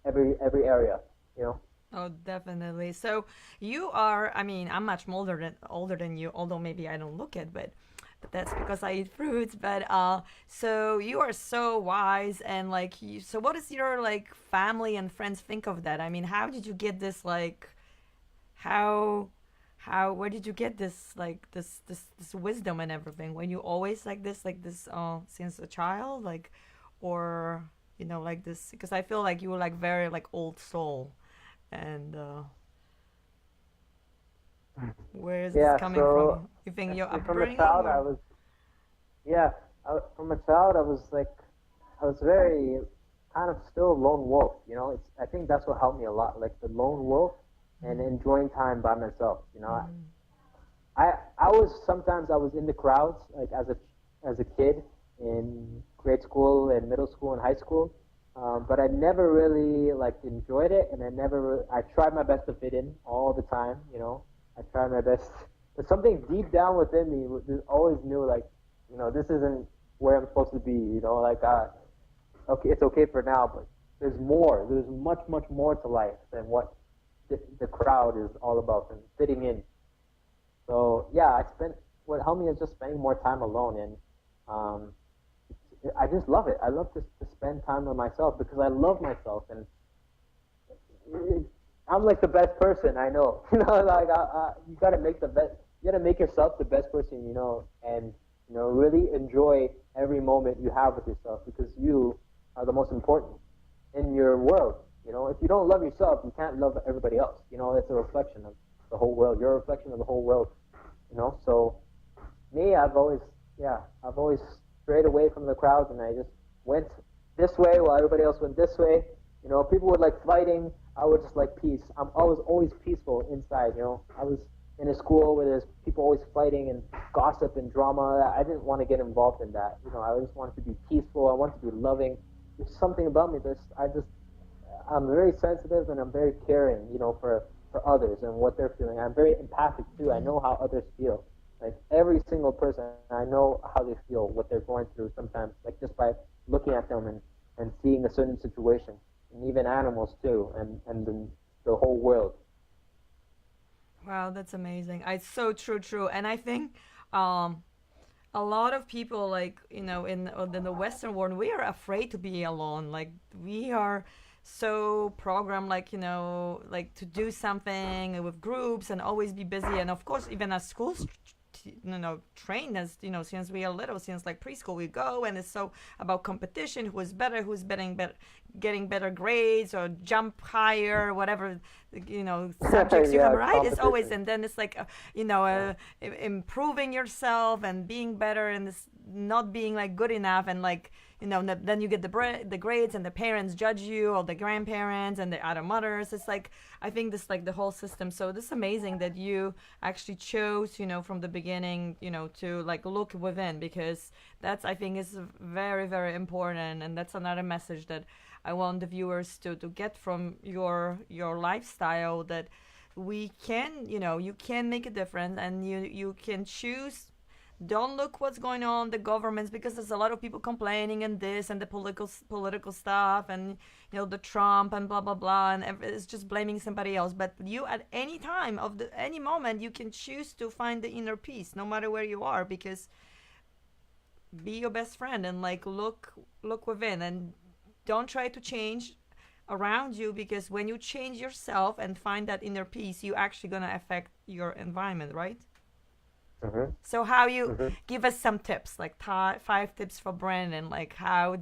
every area, you know. Oh, definitely. So you are, I mean, I'm much older than you, although maybe I don't look it, but that's because I eat fruits. But so you are so wise, and like you, so what does your like family and friends think of that? I mean, how did you get this like how where did you get this like this wisdom and everything? When you always like this since a child, like, or like this, because I feel like you were like very like old soul. And where is this Yeah. coming So from? You think your from a upbringing child, I or? was yeah. From a child, I was very kind of still a lone wolf. I think that's what helped me a lot, like the lone wolf and Mm, enjoying time by myself. mm, I was in the crowds like as a kid in grade school and middle school and high school, but I never really like enjoyed it, and I tried my best to fit in all the time. I tried my best, but something deep down within me always knew like this isn't where I'm supposed to be. Like okay, it's okay for now, but there's more. There's much more to life than what the crowd is all about and fitting in. So yeah, what helped me is just spending more time alone, and um, I just love it. I love to spend time with myself because I love myself, and I'm like the best person I know. Like you gotta make the best. You gotta make yourself the best person you know, and really enjoy every moment you have with yourself because you are the most important in your world. If you don't love yourself, you can't love everybody else. It's a reflection of the whole world. You're a reflection of the whole world. So me, I've always strayed away from the crowd, and I just went this way while everybody else went this way. People would like fighting. I would just like peace. I was always peaceful inside. I was in a school where there's people always fighting and gossip and drama. I didn't want to get involved in that. I just wanted to be peaceful. I wanted to be loving. There's something about me that I'm very sensitive and I'm very caring. For others and what they're feeling. I'm very empathic too. I mm. know how others feel. Like every single person, I know how they feel, what they're going through sometimes, like just by looking at them and seeing a certain situation, and even animals too, and the whole world. Wow, that's amazing. It's so true. And I think um, a lot of people, like in the Western world, we are afraid to be alone. Like we are so programmed, like like to do something with groups and always be busy. And of course, even as schools trained us, since we are little, since like preschool we go, and it's so about competition, who is better, who's getting better grades or jump higher, whatever subjects you have, Yeah, right? It's always, competition. and then it's like Yeah. improving yourself and being better, and this not being like good enough, and like then you get the grades, and the parents judge you, or the grandparents and the other mothers. It's like, I think this like the whole system. So this is amazing that you actually chose from the beginning to like look within, because that's, I think, is very very important. And that's another message that I want the viewers to get from your lifestyle, that we can, you can make a difference, and you can choose. Don't look what's going on the governments, because there's a lot of people complaining, and this and the political stuff, and the Trump and blah blah blah, and it's just blaming somebody else. But you, at any time of any moment, you can choose to find the inner peace, no matter where you are, because be your best friend, and like look within, and don't try to change around you, because when you change yourself and find that inner peace, you actually gonna affect your environment, right? Mhm. So how you Mhm. give us some tips, like 5 tips for Brandon, like how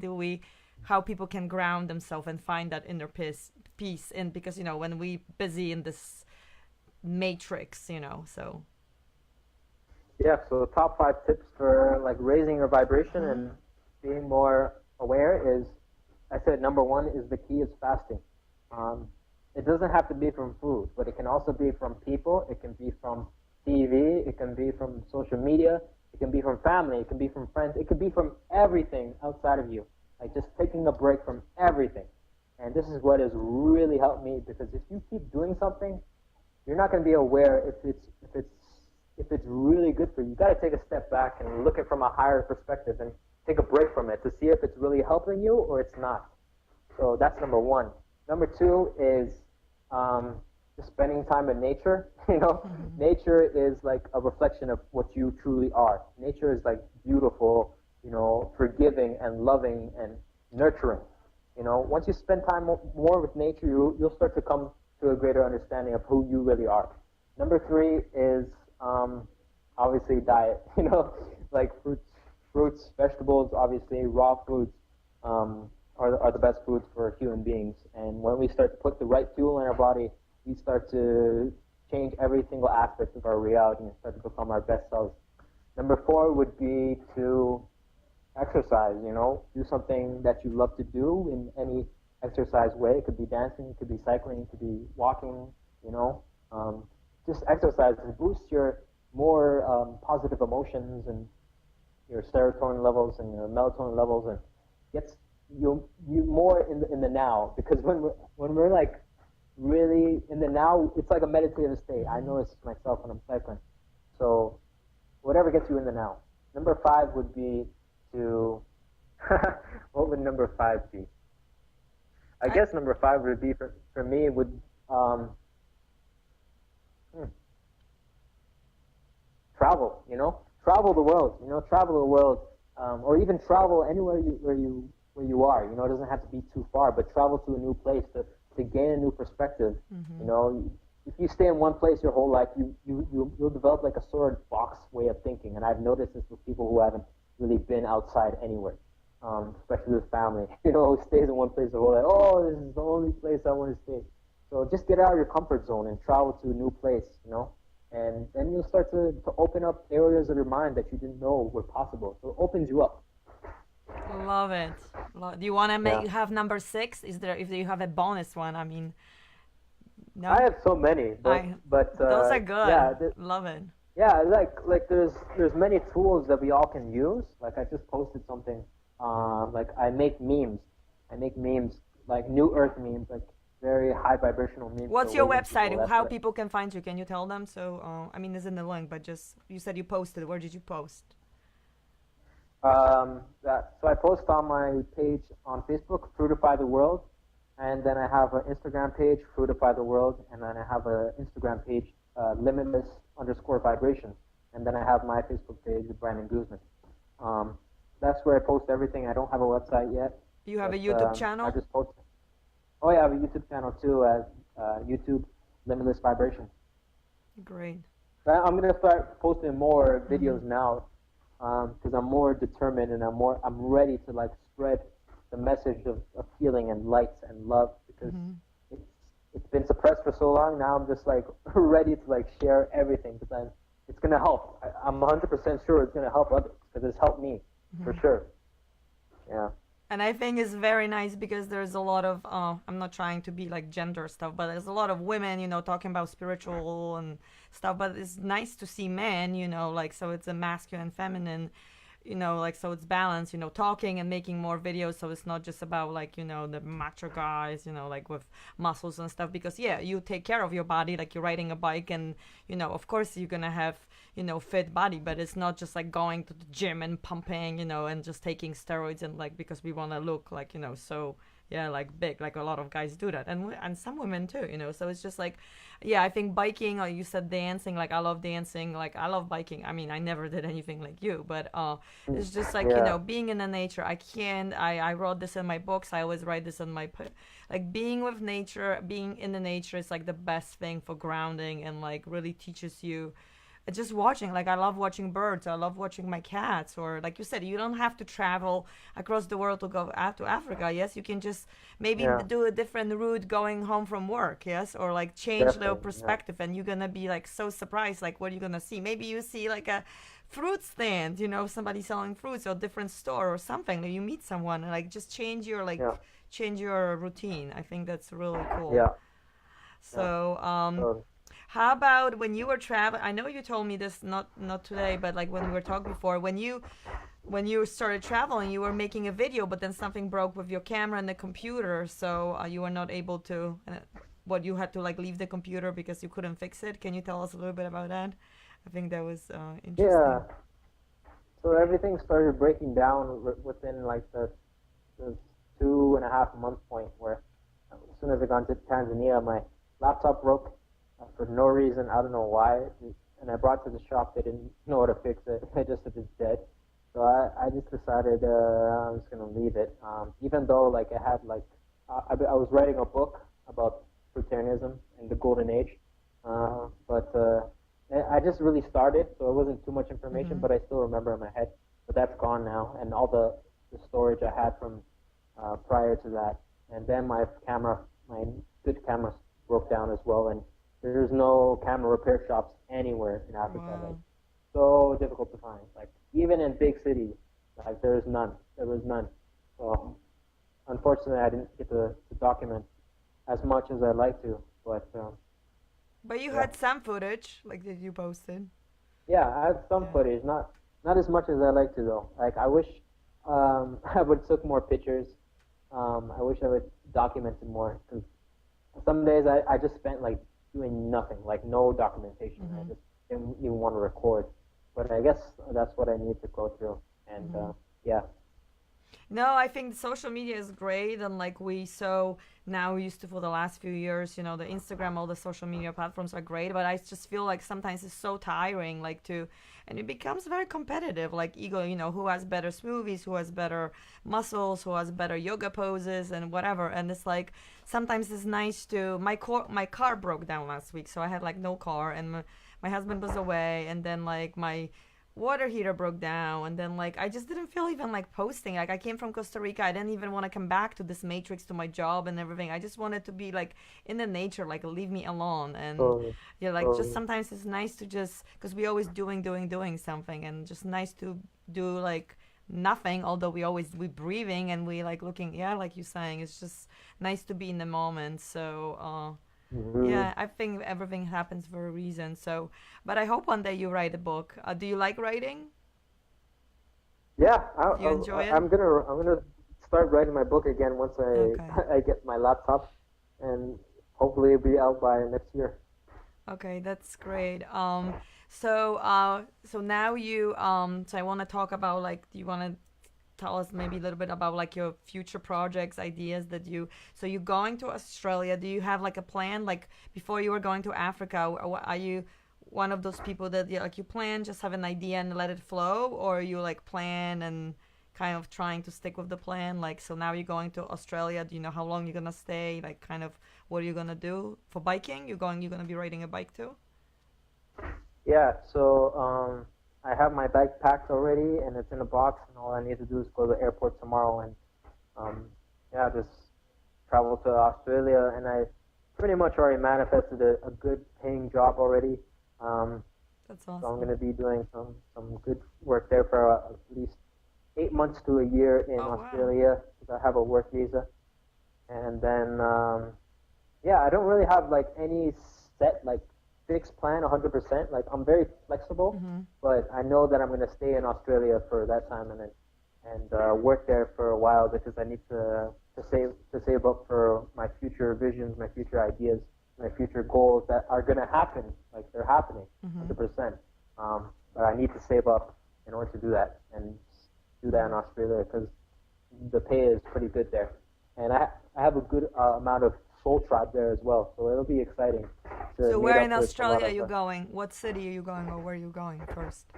people can ground themselves and find that inner peace in, because when we busy in this matrix, so. Yeah. So top 5 tips for like raising your vibration Hmm. and being more aware is, I said number one is the key is fasting. Um, it doesn't have to be from food, but it can also be from people. It can be from TV. It can be from social media. It can be from family. It can be from friends. It could be from everything outside of you. Like just taking a break from everything. And this is what has really helped me because if you keep doing something, you're not going to be aware if it's really good for you. You got to take a step back and look at it from a higher perspective and take a break from it to see if it's really helping you or it's not. So that's number one. Number two is just spending time in nature. Nature is like a reflection of what you truly are. Nature is like beautiful, forgiving and loving and nurturing. Once you spend time more with nature, you'll start to come to a greater understanding of who you really are. Number three is obviously diet. Like fruits, vegetables, obviously raw foods are the best foods for human beings. And when we start to put the right fuel in our body, we start to change every single aspect of our reality and start to become our best selves. Number four would be to exercise, do something that you love to do in any exercise way. It could be dancing, it could be cycling, it could be walking, just exercise and boost your more positive emotions and your serotonin levels and your melatonin levels and gets you more in the now, because when we're like really in the now, it's like a meditative state. I notice myself when I'm cycling. So whatever gets you in the now. Number five would be to what would number five be? I guess number five would be for me would travel. Travel the world. Travel the world, or even travel anywhere where you are. It doesn't have to be too far, but travel to a new place to gain a new perspective. If you stay in one place your whole life, you'll develop like a sort of box way of thinking. And I've noticed this with people who haven't really been outside anywhere, especially with family. Who stays in one place their whole life. Oh, this is the only place I want to stay. So just get out of your comfort zone and travel to a new place. And then you'll start to open up areas of your mind that you didn't know were possible. So it opens you up. Love it. Do you want to Yeah. have number six? If you have a bonus one? I mean, no. I have so many, but Those are good. yeah, Love it. yeah, like there's many tools that we all can use. Like I just posted something, like I make memes. Like New Earth memes, like very high vibrational memes. What's for your waving website? people. That's How what people can find you? Can you tell them? So, I mean, it's in the link, but just you said you posted. Where did you post? So I post on my page on Facebook, Fruitify the World, and then I have an Instagram page, Fruitify the World, and then I have an Instagram page, limitless_vibration, and then I have my Facebook page with Brandon Guzman. That's where I post everything. I don't have a website yet. You have a but, YouTube I channel? just post. Oh yeah, I have a YouTube channel too, at YouTube Limitless Vibration. Great. I'm gonna start posting more videos now, because I'm more determined and I'm ready to like spread the message of healing and light and love, because it's been suppressed for so long. Now I'm just like ready to like share everything, because it's gonna help. I'm 100% sure it's gonna help others, because it's helped me for sure. Yeah. And I think it's very nice because there's a lot of, I'm not trying to be like gender stuff, but there's a lot of women, talking about spiritual and stuff. But it's nice to see men, like, so it's a masculine, feminine, like, so it's balanced, talking and making more videos. So it's not just about like, the macho guys, like with muscles and stuff. Because, yeah, you take care of your body, like you're riding a bike and, of course you're going to have, fit body, but it's not just like going to the gym and pumping, and just taking steroids and like, because we want to look like, so, yeah, like big, like a lot of guys do that. And some women too, so it's just like, yeah, I think biking, or you said dancing, like I love dancing, like I love biking. I mean, I never did anything like you, but it's just like, being in the nature. I wrote this in my books. I always write this in my, like being with nature, being in the nature is like the best thing for grounding and like really teaches you. Just watching, like I love watching birds, I love watching my cats, or like you said, you don't have to travel across the world to go out to Africa. Yes, you can just maybe do a different route going home from work. Yes, or like change the perspective, and you're gonna be like so surprised, like what are you gonna see? Maybe you see like a fruit stand, somebody selling fruits, or different store or something, like you meet someone and like just change your change your routine. I think that's really cool. Yeah. So So, How about when you were traveling? I know you told me this not today, but like when we were talking before, when you started traveling, you were making a video, but then something broke with your camera and the computer, so you were not able to. What you had to like leave the computer because you couldn't fix it. Can you tell us a little bit about that? I think that was Yeah. interesting. So everything started breaking down within like the 2.5 month point where as soon as I got to Tanzania, my laptop broke for no reason. I don't know why. And I brought it to the shop. They didn't know how to fix it. They just said it's dead. So I just decided I'm just gonna leave it. Even though like I had like I was writing a book about fruitarianism in the golden age, but I just really started, so it wasn't too much information, Mm-hmm. but I still remember in my head. But that's gone now, and all the storage I had from prior to that. And then my good camera broke down as well, and there's no camera repair shops anywhere in Africa. Like Wow. so difficult to find. Like even in big cities, like there's none. There was none. So unfortunately, I didn't get to document as much as I'd like to. But But you yeah, had some footage, like that you posted. yeah, I have some Yeah. footage, not as much as I like to though. Like I wish I would took more pictures. I wish I would documented more because some days I just spent like doing nothing, like no documentation. I Mm-hmm. just didn't even want to record. But I guess that's what I need to go through. And Mm-hmm. yeah, No, I think social media is great, and like we so now used to for the last few years, the Instagram, all the social media platforms are great, but I just feel like sometimes it's so tiring, like and it becomes very competitive, like ego, who has better smoothies, who has better muscles, who has better yoga poses, and whatever, and it's like sometimes it's nice to my car broke down last week, so I had like no car, and my husband was away, and then like my water heater broke down, and then like I just didn't feel even like posting. Like I came from Costa Rica, I didn't even want to come back to this matrix, to my job and everything. I just wanted to be like in the nature, like leave me alone. And totally, yeah, like just totally. sometimes it's nice to just, because we always doing something, and just nice to do like nothing, although we breathing and we like looking, yeah, like you're saying, it's just nice to be in the moment. So Hmm. yeah, I think everything happens for a reason. So, but I hope one day you write a book. Do you like writing? Yeah, Do you enjoy it? I'm gonna start writing my book again once I Okay. I get my laptop, and hopefully it'll be out by next year. Okay, that's great. So now so I want to talk about like, do you want to tell us maybe a little bit about like your future projects, ideas that so you're going to Australia. Do you have like a plan? Like before you were going to Africa, are you one of those people that like you plan, just have an idea and let it flow, or you like plan and kind of trying to stick with the plan? Like, so now you're going to Australia. Do you know how long you're gonna stay? Like, kind of what are you gonna do for biking? You're gonna be riding a bike too? Yeah, so I have my bag packed already, and it's in a box, and all I need to do is go to the airport tomorrow, and um, yeah, just travel to Australia, and I pretty much already manifested a good paying job already. Um, That's so I'm awesome. gonna be doing some good work there for at least 8 months to a year in Oh wow. Australia because I have a work visa, and then yeah, I don't really have like any set like fixed plan 100%. Like I'm very flexible, Mhm. but I know that I'm gonna stay in Australia for that time and then and work there for a while because I need to save up for my future visions, my future ideas, my future goals that are gonna happen. Like they're happening Mhm. 100%. But I need to save up in order to do that and do that in Mhm. Australia because the pay is pretty good there, and I have a good amount of soul tribe there as well. So it'll be exciting to So meet where in up with a lot Australia are of. you going? What city are you going, or where are you going first?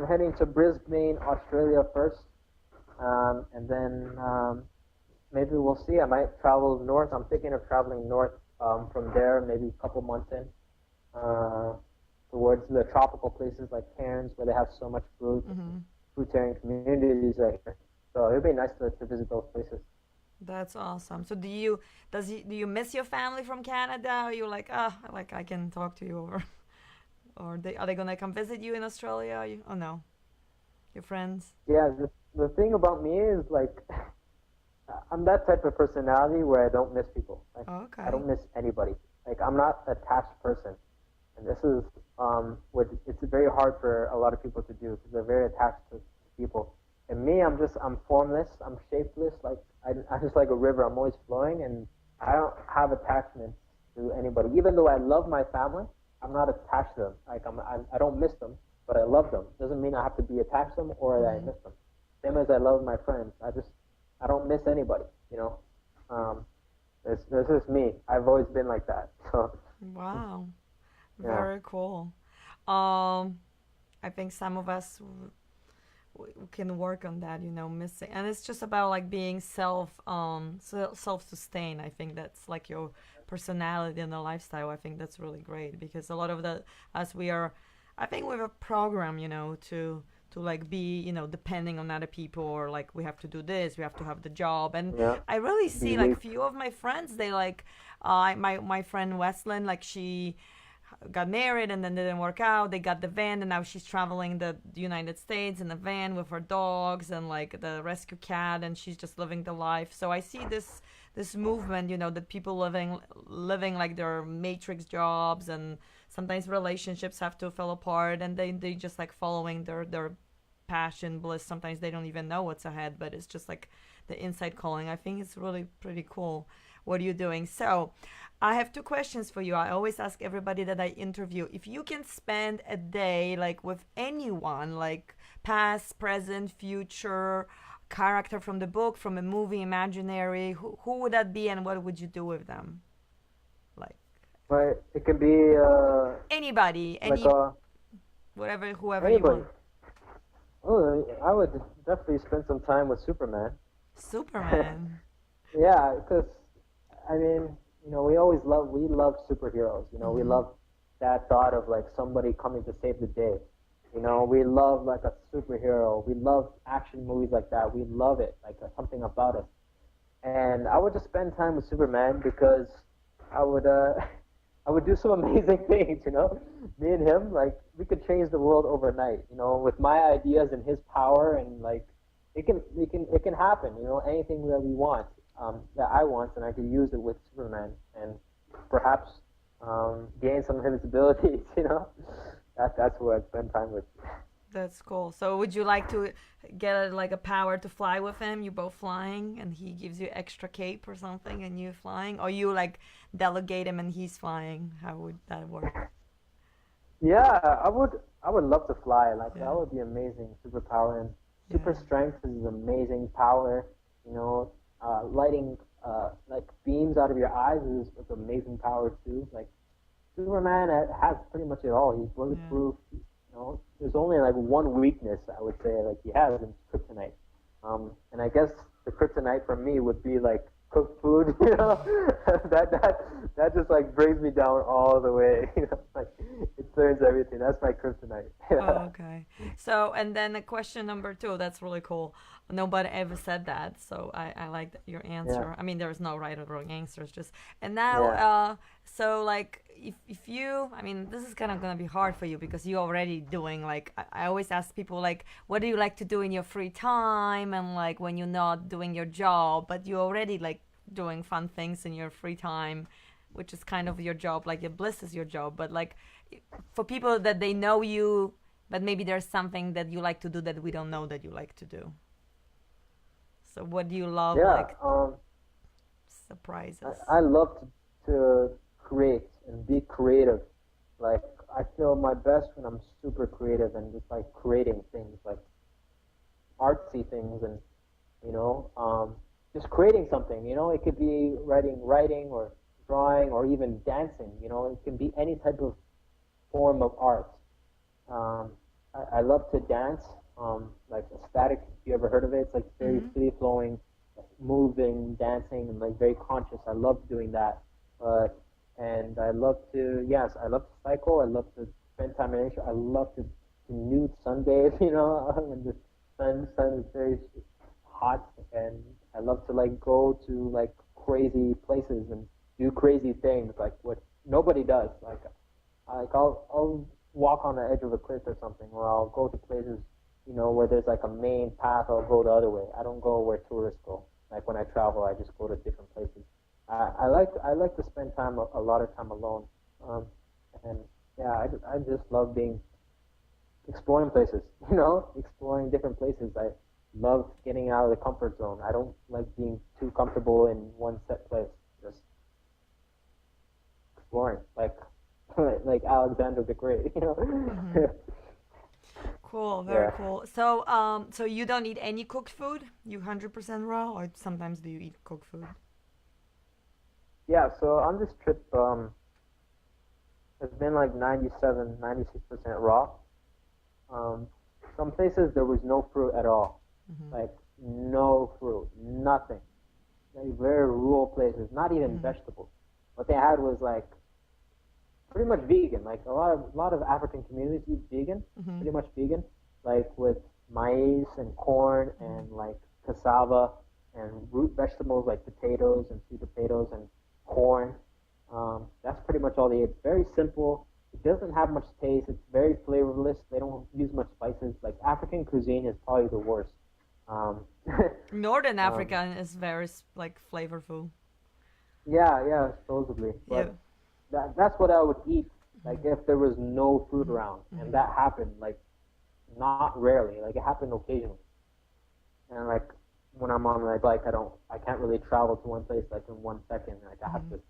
Heading to Brisbane, Australia first, and then maybe we'll see. I might travel north. I'm thinking of traveling north from there, maybe a couple months in, uh, towards the tropical places like Cairns, where they have so much fruit, Mhm. fruitarian communities right here. So it'd be nice to visit those places. That's awesome. So do you miss your family from Canada? Or are you like, like I can talk to you over, or are they gonna come visit you in Australia? Oh no, your friends. Yeah, the thing about me is like I'm that type of personality where I don't miss people. Like Oh, I okay. don't miss anybody. Like I'm not an attached person. And this is what it's very hard for a lot of people to do because they're very attached to people. And me, I'm formless, I'm shapeless. Like I'm just like a river. I'm always flowing, and I don't have attachments to anybody. Even though I love my family, I'm not attached to them. Like I don't miss them, but I love them. Doesn't mean I have to be attached to them or that I Mm-hmm. miss them. Same as I love my friends. I don't miss anybody. You know, um, this is me. I've always been like that. So Wow. yeah, Very cool. Um, I think some of us can work on that, missing. And it's just about like being self-sustained. I think that's like your personality and the lifestyle. I think that's really great because a lot of the as we are, I think we have a program, to like be, depending on other people or like we have to do this, we have to have the job. And yeah. I really Be see like weak. few of my friends, they like my friend Westlyn, like she got married and then didn't work out. They got the van and now she's traveling the United States in the van with her dogs and like the rescue cat and she's just living the life. So I see this movement, that people living like their matrix jobs and sometimes relationships have to fall apart and they just like following their passion, bliss. Sometimes they don't even know what's ahead, but it's just like the inside calling. I think it's really pretty cool what are you doing. So I have two questions for you. I always ask everybody that I interview if you can spend a day like with anyone, like past, present, future, character from the book, from a movie, imaginary, who would that be and what would you do with them? Like But it can be anybody, like whatever, whoever you anybody. want. Oh, I would definitely spend some time with Superman. Superman. Yeah, because I mean, we love superheroes. We Mm-hmm. love that thought of like somebody coming to save the day. We love like a superhero. We love action movies like that. We love it, like something about us. And I would just spend time with Superman because I would I would do some amazing things. Me and him, like we could change the world overnight. With my ideas and his power, and like it can happen. Anything that we want, that I want, and I could use it with Superman, and perhaps gain some of his abilities. That's who I'd spend time with. That's cool. So would you like to get like a power to fly with him? You both flying and he gives you extra cape or something and you flying? Or you like delegate him and he's flying? How would that work? Yeah, I would love to fly. Like that Yeah. would be amazing superpower, and super Yeah. strength is amazing power. Lighting like beams out of your eyes is amazing power too. Like Superman has pretty much it all. He's Yeah. bulletproof. There's only like one weakness I would say like he has, and it's kryptonite. And I guess the kryptonite for me would be like cooked food. That just like brings me down all the way. Like it turns everything. That's my kryptonite. Oh, okay. So, and then question number two, that's really cool. Nobody ever said that, so I like your Yeah, answer. I mean, there's no right or wrong answers, just and now, yeah, so like if you, I mean, this is kind of gonna be hard for you because you're already doing like I always ask people like, what do you like to do in your free time and like when you're not doing your job, but you're already like doing fun things in your free time, which is kind of your job, like your bliss is your job, but like for people that they know you, but maybe there's something that you like to do that we don't know that you like to do. So what do you love yeah. like surprises? I love to create and be creative. Like I feel my best when I'm super creative and just like creating things, like artsy things, and you know, um, just creating something. It could be writing, or drawing, or even dancing. It can be any type of form of art. Um, I love to dance, like ecstatic. If you ever heard of it, it's like very Mm-hmm. free flowing, moving, dancing, and like very conscious. I love doing that. And I love to, yes, I love to cycle. I love to spend time in nature. I love to nude sunbathe, when the sun is very hot, and I love to like go to like crazy places and do crazy things, like what nobody does. I'll walk on the edge of a cliff or something, or I'll go to places, where there's like a main path. I'll go the other way. I don't go where tourists go. Like when I travel, I just go to different places. I like to spend time a lot of time alone, um, and Yeah, I just love being exploring places. You know, exploring different places. I love getting out of the comfort zone. I don't like being too comfortable in one set place. Just exploring, like like Alexander the Great. You Mm-hmm. know. Cool, very Yeah. cool. So you don't eat any cooked food? You 100% raw, or sometimes do you eat cooked food? Yeah. So on this trip, it's been like 97, 96% raw. Um, some places there was no fruit at all, Mm-hmm. like no fruit, nothing. Like very rural places, not even Mm-hmm. vegetables. What they had was like pretty much vegan. Like a lot of African communities eat vegan, Mm-hmm. pretty much vegan, like with maize and corn Mm-hmm. and like cassava and root vegetables like potatoes and sweet potatoes and corn. That's pretty much all they eat. Very simple. It doesn't have much taste. It's very flavorless. They don't use much spices. Like African cuisine is probably the worst. Um, Northern um, Africa is very like flavorful. yeah, supposedly, Yeah. but that's what I would eat. Like if there was no food Mm-hmm. around, and Mm-hmm. that happened like not rarely. Like it happened occasionally, and like when I'm on my bike, I can't really travel to one place like in 1 second. Like I have Mm-hmm. to.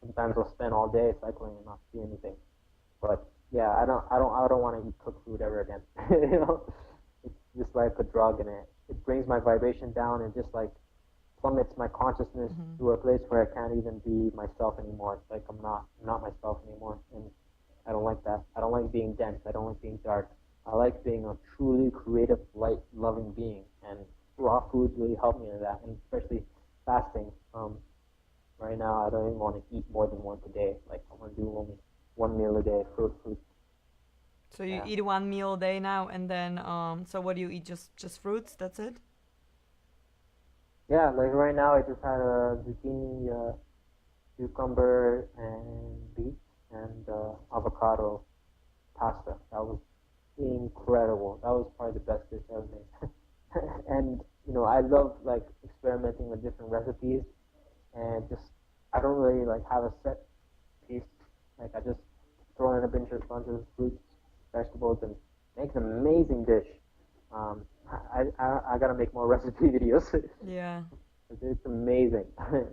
Sometimes I'll spend all day cycling and not see anything. But yeah, I don't want to eat cooked food ever again. You know, it's just like a drug, and it brings my vibration down and just like plummets my consciousness Mm-hmm. to a place where I can't even be myself anymore. It's like I'm not myself anymore, and I don't like that. I don't like being dense. I don't like being dark. I like being a truly creative, light, loving being, and raw foods really help me in that, and especially fasting. Right now, I don't even want to eat more than once a day. Like I want to do only one meal a day, fruit. So you Yeah, eat one meal a day now, and then so what do you eat? Just fruits? That's it? yeah. Like right now, I just had a zucchini, cucumber, and beet, and avocado pasta. That was incredible. That was probably the best dish I ever made. And I love like experimenting with different recipes, and just I don't really like have a set piece. Like I just throw in a bunch of fruits, vegetables, and make an amazing dish. I gotta make more recipe videos. Yeah. It's amazing,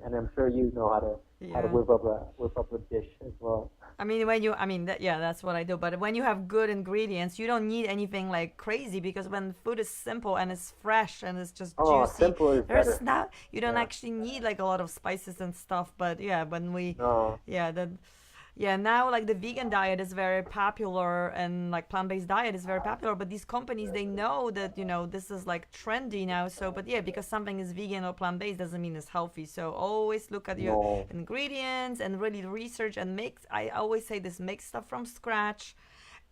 and I'm sure you know how to Yeah. whip up a dish as well. I mean, when you, I mean, yeah, that's what I do. But when you have good ingredients, you don't need anything like crazy because when food is simple and it's fresh and it's just Oh, juicy, simple is there's better. not, you don't Yeah. actually need like a lot of spices and stuff. But yeah, when we, No. yeah, that, yeah, now like the vegan diet is very popular and like plant-based diet is very popular, but these companies they know that this is like trendy now. So, but yeah, because something is vegan or plant-based doesn't mean it's healthy. So always look at your No. ingredients and really research and make. I always say this: make stuff from scratch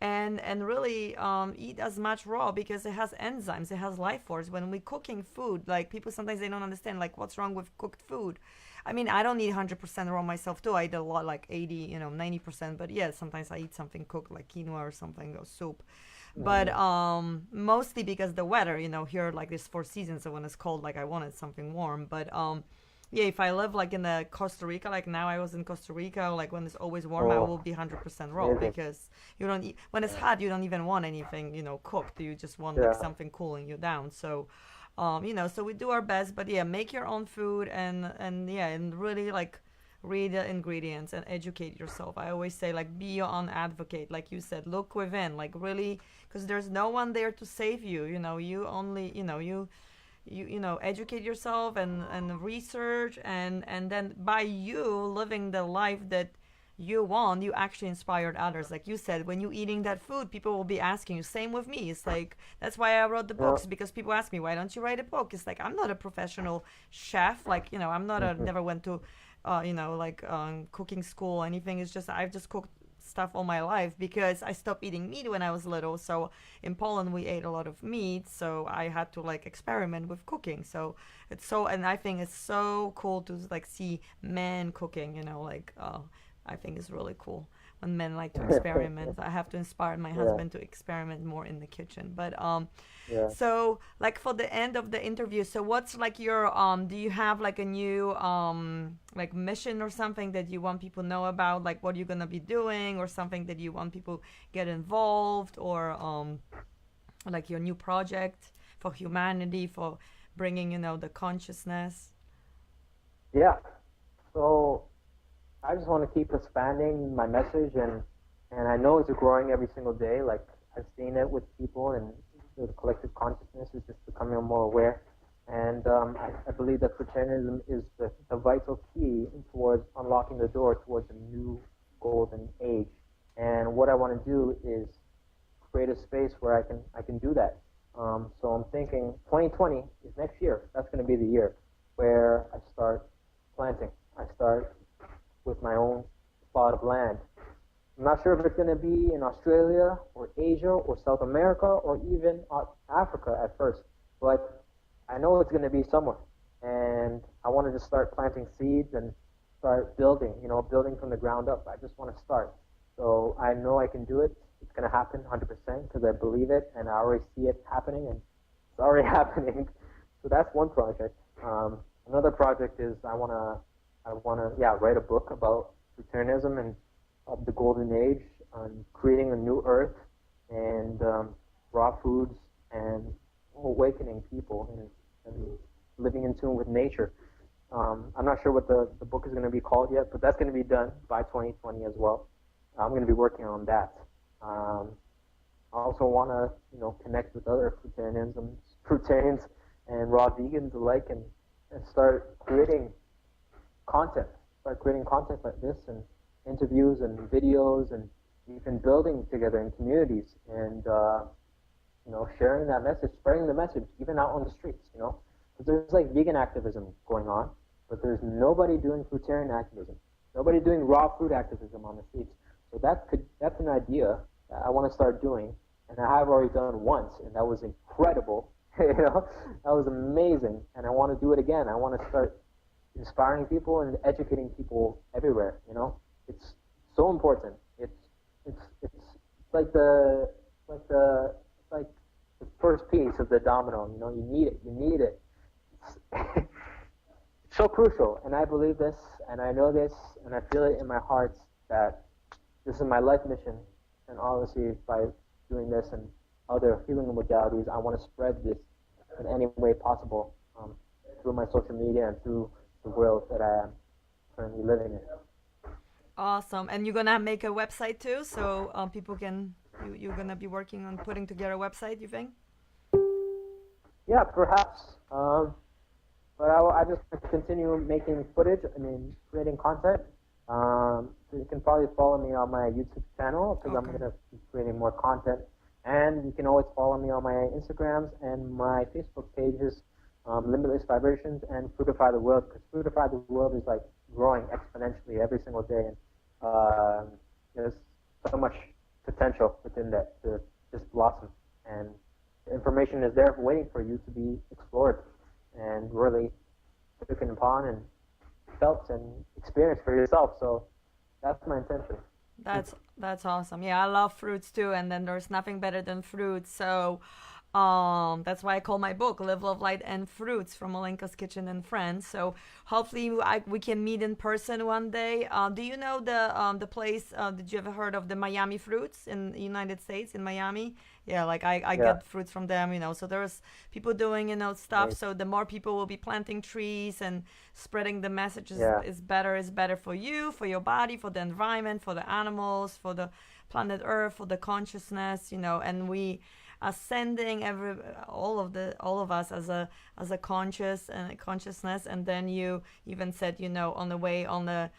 and really eat as much raw because it has enzymes, it has life force. When we cooking food, like people sometimes they don't understand like what's wrong with cooked food. I mean, I don't eat 100% raw myself too. I eat a lot, like 80, 90%. But yeah, sometimes I eat something cooked like quinoa or something or soup. But Mm-hmm. mostly because the weather, here like this 4 seasons. So when it's cold, like I wanted something warm. But yeah, if I live like in the Costa Rica, like now I was in Costa Rica, like when it's always warm, I Oh, will be 100% raw amazing. because you don't eat, when it's Yeah. hot, you don't even want anything, cooked. You just want like Yeah. something cooling you down. So, so we do our best, but yeah, make your own food and yeah, and really like read the ingredients and educate yourself. I always say like be your own advocate, like you said, look within, like really, because there's no one there to save you. You only, educate yourself and research and then by you living the life that you want, you actually inspired others. Like you said, when you eating that food, people will be asking you. Same with me. It's like that's why I wrote the Yeah. books, because people ask me, why don't you write a book? It's like I'm not a professional chef. Like, I'm not a, Mm-hmm. never went to like cooking school or anything. It's just I've just cooked stuff all my life because I stopped eating meat when I was little. So in Poland we ate a lot of meat, so I had to like experiment with cooking. So and I think it's so cool to like see men cooking. Like I think it's really cool. when men like to experiment. I have to inspire my Yeah, husband to experiment more in the kitchen. But yeah. so like for the end of the interview, so what's like your do you have like a new like mission or something that you want people know about, like what you're gonna be doing, or something that you want people get involved, or like your new project for humanity, for bringing the consciousness? Yeah. So I just want to keep expanding my message, and I know it's growing every single day. Like I've seen it with people, and the collective consciousness is just becoming more aware. And I believe that fraternalism is the vital key towards unlocking the door towards a new golden age. And what I want to do is create a space where I can do that. So I'm thinking 2020 is next year. That's going to be the year where I start planting. I start with my own plot of land. I'm not sure if it's going to be in Australia or Asia or South America or even Africa at first, but I know it's going to be somewhere. And I wanted to start planting seeds and start building, building from the ground up. I just want to start. So I know I can do it. It's going to happen 100% because I believe it and I already see it happening, and it's already happening. So that's one project. Another project is I want to write a book about Fruitarianism and of the golden age, on creating a new earth and raw foods and awakening people and living in tune with nature. I'm not sure what the book is going to be called yet, but that's going to be done by 2020 as well. I'm going to be working on that. I also want to, connect with other fruitarians and raw vegans alike, and content, start creating content like this, and interviews and videos, and even building together in communities, and sharing that message, spreading the message, even out on the streets. Because there's like vegan activism going on, but there's nobody doing fruitarian activism, nobody doing raw food activism on the streets. So that's an idea that I want to start doing, and I have already done once, and that was incredible. That was amazing, and I want to do it again. I want to start inspiring people and educating people everywhere. It's so important. It's like like the first piece of the domino. You need it. You need it. It's so crucial, and I believe this, and I know this, and I feel it in my heart that this is my life mission. And obviously, by doing this and other healing modalities, I want to spread this in any way possible, through my social media and through the world that I am currently living in. Awesome. And you're gonna make a website too, so people can you're gonna be working on putting together a website, you think? Yeah, perhaps. But I just continue making footage. I mean, creating content. So you can probably follow me on my YouTube channel because I'm Okay. gonna be creating more content. And you can always follow me on my Instagrams and my Facebook pages, Limitless Vibrations and Fruitify the World, because Fruitify the World is like growing exponentially every single day, and there's so much potential within that to just blossom. And the information is there waiting for you to be explored and really taken upon and felt and experienced for yourself. So that's my intention. That's awesome. Yeah, I love fruits too, and then there's nothing better than fruits. So that's why I call my book "Live, Love, Light, and Fruits" from Olenko's Kitchen and Friends. So hopefully we can meet in person one day. Do you know the place? Did you ever heard of the Miami Fruits in the United States, in Miami? Yeah, like I Yeah, get fruits from them. So there's people doing stuff. right. So the more people will be planting trees and spreading the message Yeah, is better for you, for your body, for the environment, for the animals, for the planet Earth, for the consciousness. And we ascending all of us as a consciousness. And then you even said, on the way on the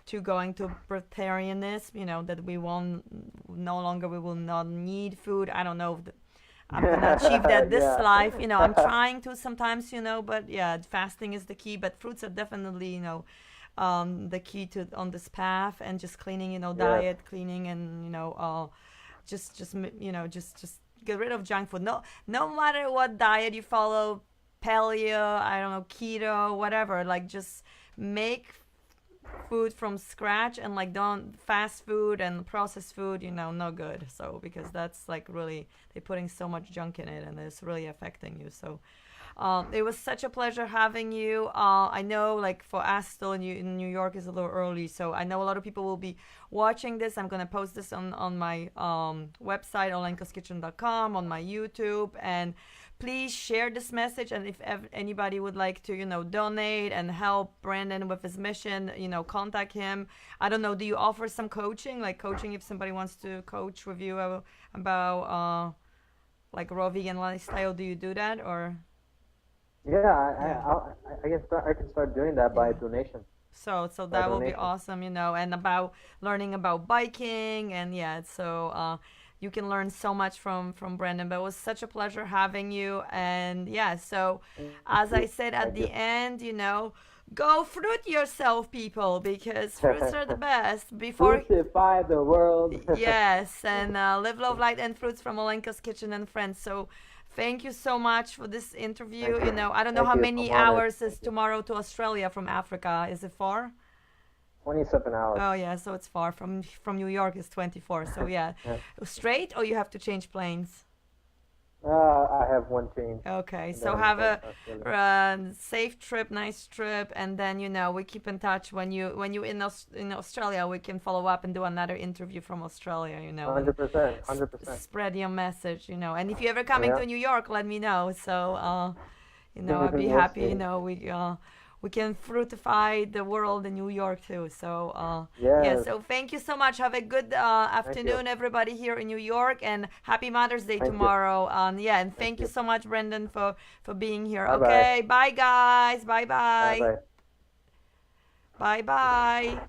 to going to vegetarianism, that we won't no longer we will not need food. I don't know if I'm gonna achieve that this yeah, life. I'm trying to sometimes, but yeah, fasting is the key. But fruits are definitely, the key to on this path, and just cleaning, yeah, diet, cleaning, and just get rid of junk food. No matter what diet you follow, paleo, I don't know, keto, whatever. Like just make food from scratch, and like don't fast food and processed food, no good. So because that's like really they're putting so much junk in it, and it's really affecting you. So it was such a pleasure having you. I know, like for us, still in New York is a little early, so I know a lot of people will be watching this. I'm gonna post this on my website, olenkoskitchen.com, on my YouTube, and please share this message. And if anybody would like to, donate and help Brandon with his mission, contact him. I don't know. Do you offer some coaching, like coaching if somebody wants to coach with you about like raw vegan lifestyle? Do you do that or? Yeah, Yeah. I can start. I can start doing that by Yeah. donation. So By that will be donation. awesome, and about learning about biking, and yeah, so you can learn so much from Brandon. But it was such a pleasure having you, and yeah, so Thank as I you. said at Thank the you. end, go fruit yourself, people, because fruits are the best. Before Fruitify the world. Yes, and live, love, light, and fruits from Olenko's Kitchen and Friends. So, thank you so much for this interview. Thank you. I don't know Thank how you. I'm many honored. hours is Thank you. tomorrow to Australia from Africa. Is it far? 27 hours. Oh yeah, so it's far from New York. Is 24. So yeah, Yeah. straight or you have to change planes. I have one change, Okay, and then so I'm have going a to Australia. safe trip, nice trip, and then we keep in touch when you in Australia. We can follow up and do another interview from Australia. And 100%. 100%. spread your message. And if you're ever coming Yeah. to New York, let me know. So I'd be We'll happy. see. We can fruitify the world in New York too. So yeah. Yes. So thank you so much. Have a good Thank you. afternoon, everybody here in New York, and happy Mother's Day Thank you. tomorrow. Yeah, and Thank thank you you. so much, Brendan, for being here. Bye bye. Okay, bye guys. Bye Bye bye. bye. Bye bye.